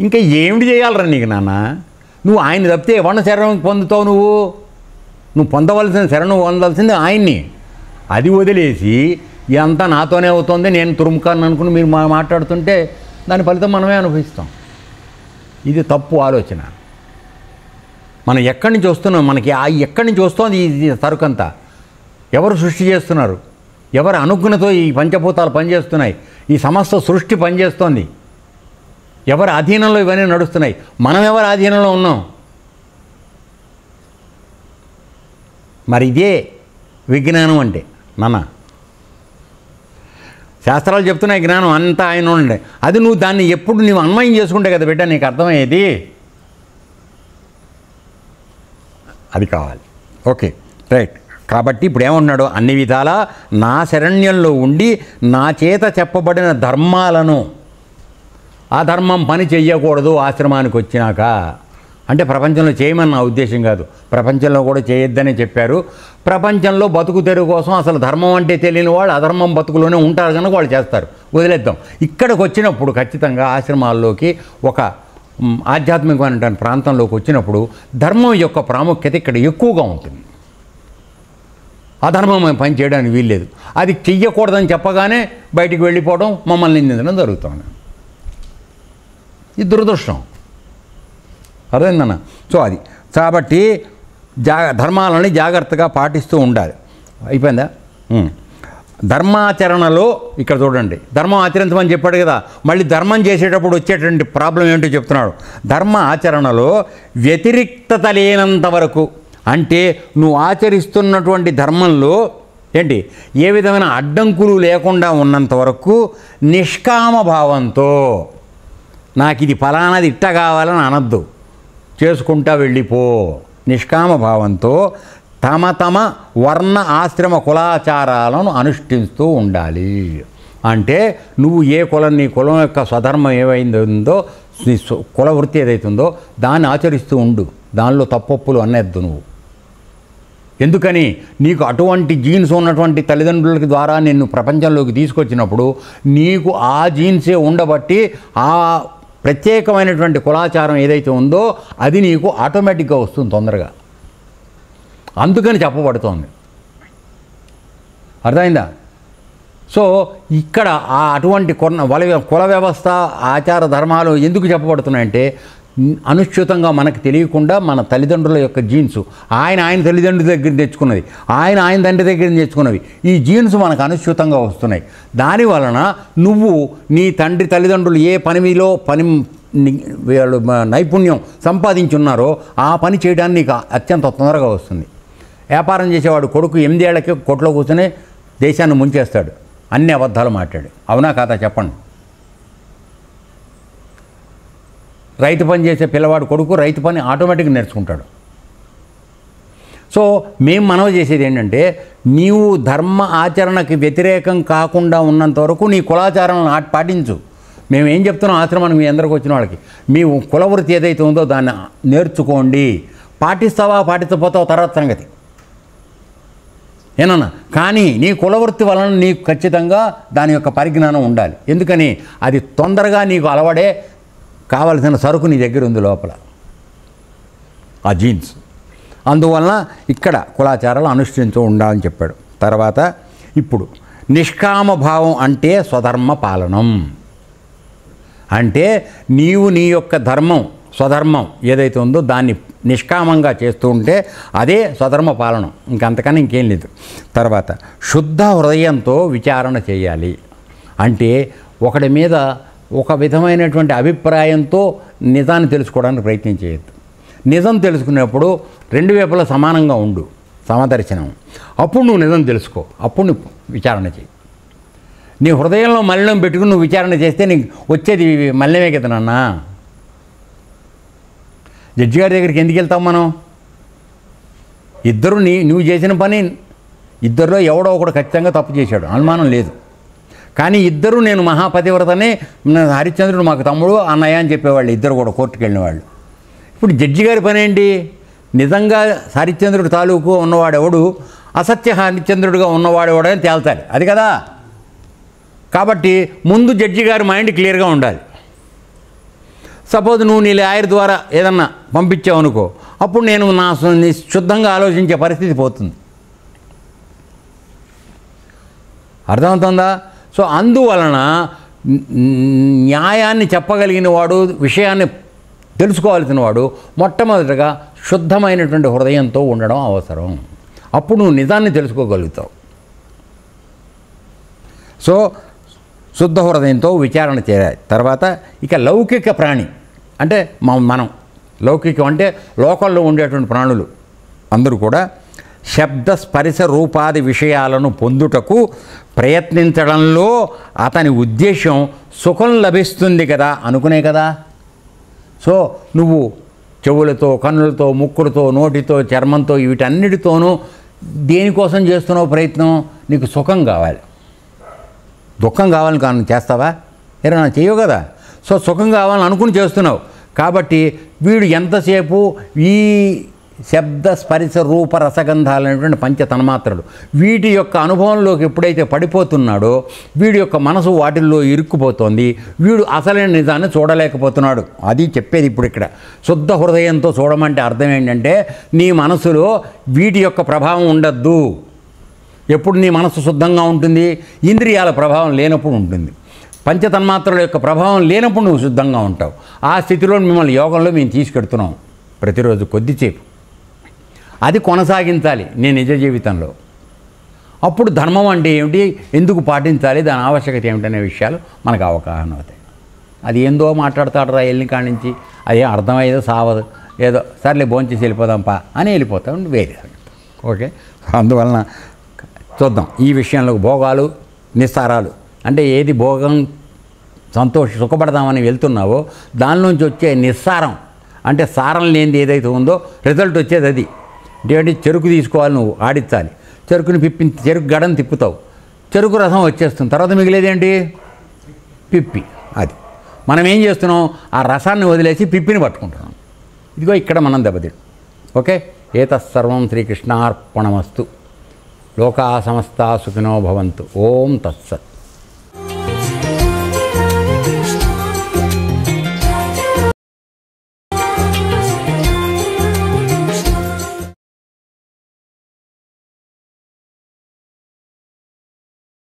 ఇంకా ఏమిటి చేయాలరా నీకు నాన్న? నువ్వు ఆయన తప్పితే ఎవరిని శరణం పొందుతావు? నువ్వు పొందవలసిన శరణం పొందాల్సింది ఆయన్ని. అది వదిలేసి ఇదంతా నాతోనే అవుతుంది, నేను తురుముకాన్ని అనుకుని మీరు మాట్లాడుతుంటే దాని ఫలితం మనమే అనుభవిస్తాం. ఇది తప్పు ఆలోచన. మనం ఎక్కడి నుంచి వస్తున్నాం? మనకి ఎక్కడి నుంచి వస్తుంది ఈ సరుకంతా? ఎవరు సృష్టి చేస్తున్నారు? ఎవరి అనుజ్ఞతో ఈ పంచభూతాలు పనిచేస్తున్నాయి? ఈ సమస్త సృష్టి పనిచేస్తోంది. ఎవరి అధీనంలో ఇవన్నీ నడుస్తున్నాయి? మనం ఎవరి అధీనంలో ఉన్నాం? మరి ఇదే విజ్ఞానం అంటే నాన్న. శాస్త్రాలు చెప్తున్నాయి జ్ఞానం అంతా ఆయన ఉండే. అది నువ్వు దాన్ని ఎప్పుడు నువ్వు అన్వయం చేసుకుంటే కదా బిడ్డ నీకు అర్థమయ్యేది. అది కావాలి. Okay, right. కాబట్టి ఇప్పుడు ఏమన్నాడు? అన్ని విధాలా నా శరణ్యంలో ఉండి నా చేత చెప్పబడిన ధర్మాలను, ఆ ధర్మం పని చెయ్యకూడదు ఆశ్రమానికి వచ్చినాక. అంటే ప్రపంచంలో చేయమని నా ఉద్దేశం కాదు, ప్రపంచంలో కూడా చేయొద్దనే చెప్పారు. ప్రపంచంలో బతుకు తెరువు కోసం అసలు ధర్మం అంటే తెలియని వాళ్ళు అధర్మం బతుకులోనే ఉంటారు కనుక వాళ్ళు చేస్తారు, వదిలేద్దాం. ఇక్కడికి వచ్చినప్పుడు ఖచ్చితంగా ఆశ్రమాల్లోకి ఒక ఆధ్యాత్మికమైన ప్రాంతంలోకి వచ్చినప్పుడు ధర్మం యొక్క ప్రాముఖ్యత ఇక్కడ ఎక్కువగా ఉంటుంది. అధర్మం పని చేయడానికి వీల్లేదు. అది చెయ్యకూడదని చెప్పగానే బయటికి వెళ్ళిపోవడం, మమ్మల్ని నిందించడం జరుగుతుంది. ఇది దురదృష్టం. అర్థమైందన్న? సో అది కాబట్టి ధర్మాలని జాగ్రత్తగా పాటిస్తూ ఉండాలి. అయిపోయిందా? ధర్మాచరణలో ఇక్కడ చూడండి, ధర్మం ఆచరించమని చెప్పాడు కదా, మళ్ళీ ధర్మం చేసేటప్పుడు వచ్చేటువంటి ప్రాబ్లం ఏంటో చెప్తున్నాడు. ధర్మ ఆచరణలో వ్యతిరిక్తత లేనంత వరకు, అంటే నువ్వు ఆచరిస్తున్నటువంటి ధర్మంలో ఏంటి ఏ విధమైన అడ్డంకులు లేకుండా ఉన్నంత వరకు నిష్కామ భావంతో, నాకు ఇది ఫలానాది ఇట్ట కావాలని అనద్దు, చేసుకుంటా వెళ్ళిపో. నిష్కామ భావంతో తమ తమ వర్ణ ఆశ్రమ కులాచారాలను అనుష్ఠిస్తూ ఉండాలి. అంటే నువ్వు ఏ కులం, నీ కులం యొక్క స్వధర్మం ఏమైందో, నీ కుల వృత్తి ఏదైతుందో దాన్ని ఆచరిస్తూ ఉండు. దానిలో తప్పొప్పులు అనేద్దు నువ్వు. ఎందుకని నీకు అటువంటి జీన్స్ ఉన్నటువంటి తల్లిదండ్రులకి ద్వారా నిన్ను ప్రపంచంలోకి తీసుకొచ్చినప్పుడు నీకు ఆ జీన్సే ఉండబట్టి ఆ ప్రత్యేకమైనటువంటి కులాచారం ఏదైతే ఉందో అది నీకు ఆటోమేటిక్గా వస్తుంది తొందరగా. అందుకని చెప్పబడుతోంది. అర్థమైందా? సో ఇక్కడ ఆ అటువంటి కుల వ్యవస్థ ఆచార ధర్మాలు ఎందుకు చెప్పబడుతున్నాయంటే అనుచితంగా మనకు తెలియకుండా మన తల్లిదండ్రుల యొక్క జీన్స్, ఆయన తల్లిదండ్రుల దగ్గర తెచ్చుకున్నది, ఆయన తండ్రి దగ్గర తెచ్చుకున్నవి, ఈ జీన్స్ మనకు అనుచితంగా వస్తున్నాయి. దానివలన నువ్వు నీ తండ్రి తల్లిదండ్రులు ఏ పనిలో వీళ్ళు నైపుణ్యం సంపాదించున్నారో ఆ పని చేయడానికి నీకు అత్యంత తొందరగా వస్తుంది. వ్యాపారం చేసేవాడు కొడుకు 8 ఏళ్లకి కొట్లో కూర్చొని దేశాన్ని ముంచేస్తాడు, అన్ని అబద్ధాలు మాట్లాడు. అవునా కాదా చెప్పండి? రైతు పని చేసే పిల్లవాడు కొడుకు రైతు పని ఆటోమేటిక్గా నేర్చుకుంటాడు. సో మేము మనవి చేసేది ఏంటంటే నీవు ధర్మ ఆచరణకి వ్యతిరేకం కాకుండా ఉన్నంత వరకు నీ కులాచారాలను పాటించు. మేము ఏం చెప్తున్నాం ఆశ్రమానికి మీ అందరికి వచ్చిన వాళ్ళకి, మీ కులవృత్తి ఏదైతే ఉందో దాన్ని నేర్చుకోండి. పాటిస్తావా పాటించకపోతావా తర్వాత సంగతి ఏనన్నా, కానీ నీ కులవృత్తి వలన నీకు ఖచ్చితంగా దాని యొక్క పరిజ్ఞానం ఉండాలి. ఎందుకని అది తొందరగా నీకు అలవడే కావలసిన సరుకు నీ దగ్గర ఉంది లోపల, ఆ జీన్స్. అందువలన ఇక్కడ కులాచారాలు అనుష్ఠించు ఉండాలని చెప్పాడు. తర్వాత ఇప్పుడు నిష్కామ భావం అంటే స్వధర్మ పాలనం. అంటే నీవు నీ యొక్క ధర్మం స్వధర్మం ఏదైతే ఉందో దాన్ని నిష్కామంగా చేస్తూ ఉంటే అదే స్వధర్మ పాలనం, ఇంకంతకన్నా ఇంకేం లేదు. తర్వాత శుద్ధ హృదయంతో విచారణ చేయాలి. అంటే ఒకటి మీద ఒక విధమైనటువంటి అభిప్రాయంతో నిజాన్ని తెలుసుకోవడానికి ప్రయత్నం చేయొద్దు. నిజం తెలుసుకునేప్పుడు రెండు వైపులా సమానంగా ఉండు, సమదర్శనం. అప్పుడు నువ్వు నిజం తెలుసుకో, అప్పుడు నువ్వు విచారణ చేయి. నీ హృదయంలో మలినం పెట్టుకుని నువ్వు విచారణ చేస్తే నీకు వచ్చేది మలినమే కదా నాన్న. జడ్జి గారి దగ్గరికి ఎందుకు వెళ్తాం మనం? ఇద్దరు నువ్వు చేసిన పని ఇద్దరిలో ఎవడో ఒకడు ఖచ్చితంగా తప్పు చేశాడు, అనుమానం లేదు. కానీ ఇద్దరు నేను మహాపతివ్రతని, హరిశ్చంద్రుడు మాకు తమ్ముడు అన్నయ్య అని చెప్పేవాళ్ళు ఇద్దరు కూడా కోర్టుకు వెళ్ళిన వాళ్ళు. ఇప్పుడు జడ్జి గారి పని ఏంటి? నిజంగా హరిశ్చంద్రుడు తాలూకు ఉన్నవాడెవడు, అసత్య హరిశ్చంద్రుడిగా ఉన్నవాడెవడని తేల్తాడు, అది కదా. కాబట్టి ముందు జడ్జి గారి మైండ్ క్లియర్గా ఉండాలి. సపోజ్ నువ్వు నీ లాయర్ ద్వారా ఏదన్నా పంపించావు అనుకో, అప్పుడు నేను నా శుద్ధంగా ఆలోచించే పరిస్థితి పోతుంది. అర్థమవుతుందా? సో అందువలన న్యాయాన్ని చెప్పగలిగిన వాడు, విషయాన్ని తెలుసుకోవాల్సిన వాడు మొట్టమొదటిగా శుద్ధమైనటువంటి హృదయంతో ఉండడం అవసరం. అప్పుడు నువ్వు నిజాన్ని తెలుసుకోగలుగుతావు. సో శుద్ధ హృదయంతో విచారణ చేయాలి. తర్వాత ఇక లౌకిక ప్రాణి అంటే మనం లౌకికం అంటే లోకల్లో ఉండేటువంటి ప్రాణులు అందరూ కూడా శబ్ద స్పర్శ రూపాది విషయాలను పొందుటకు ప్రయత్నించడంలో అతని ఉద్దేశం సుఖం లభిస్తుంది కదా అనుకునే కదా. సో నువ్వు చెవులతో, కన్నులతో, ముక్కులతో, నోటితో, చర్మంతో వీటన్నిటితోనూ దేనికోసం చేస్తున్నావు ప్రయత్నం? నీకు సుఖం కావాలి. దుఃఖం కావాలని కానీ చేస్తావా? ఏదైనా చేయవు కదా. సో సుఖం కావాలని అనుకుని చేస్తున్నావు. కాబట్టి వీడు ఎంతసేపు ఈ శబ్ద స్పర్శ రూప రసగంధాలు అనేటువంటి పంచ తన్మాత్రలు వీటి యొక్క అనుభవంలోకి ఎప్పుడైతే పడిపోతున్నాడో వీడి యొక్క మనసు వాటిల్లో ఇరుక్కుపోతోంది. వీడు అసలైన నిజాన్ని చూడలేకపోతున్నాడు. అది చెప్పేది ఇప్పుడు ఇక్కడ. శుద్ధ హృదయంతో చూడమంటే అర్థం ఏంటంటే నీ మనసులో వీటి యొక్క ప్రభావం ఉండద్దు. ఎప్పుడు నీ మనసు శుద్ధంగా ఉంటుంది? ఇంద్రియాల ప్రభావం లేనప్పుడు ఉంటుంది. పంచతన్మాత్రల యొక్క ప్రభావం లేనప్పుడు నువ్వు శుద్ధంగా ఉంటావు. ఆ స్థితిలో మిమ్మల్ని యోగంలో మేము తీసుకెడుతున్నాం ప్రతిరోజు కొద్దిసేపు. అది కొనసాగించాలి నీ నిజ జీవితంలో. అప్పుడు ధర్మం అంటే ఏమిటి, ఎందుకు పాటించాలి, దాని ఆవశ్యకత ఏమిటనే విషయాలు మనకు అవగాహన అవుతాయి. అది ఏందో మాట్లాడతాడు రా వెళ్ళిన కాడి నుంచి, అదేం అర్థమయ్యేదో సావదు, ఏదో సర్లే భోంచేసి వెళ్ళిపోదాంపా అని వెళ్ళిపోతాం, వేరే. ఓకే, అందువలన చూద్దాం ఈ విషయంలో భోగాలు నిస్సారాలు అంటే ఏది భోగం సుఖపడదామని వెళ్తున్నావో దానిలోంచి వచ్చే నిస్సారం అంటే సారం లేనిది ఏదైతే ఉందో రిజల్ట్ వచ్చేది అది. అంటే చెరుకు తీసుకోవాలి, నువ్వు ఆడించాలి, చెరుకుని చెరుకు గడని తిప్పుతావు, చెరుకు రసం వచ్చేస్తుంది, తర్వాత మిగిలేదేంటి పిప్పి. అది మనం ఏం చేస్తున్నాం, ఆ రసాన్ని వదిలేసి పిప్పిని పట్టుకుంటున్నాం. ఇదిగో ఇక్కడ మనం దెబ్బతింటాం. ఓకే, ఏతత్సర్వం శ్రీకృష్ణార్పణమస్తు. లోకా సమస్తా సుఖినో భవంతు. ఓం తత్సత్.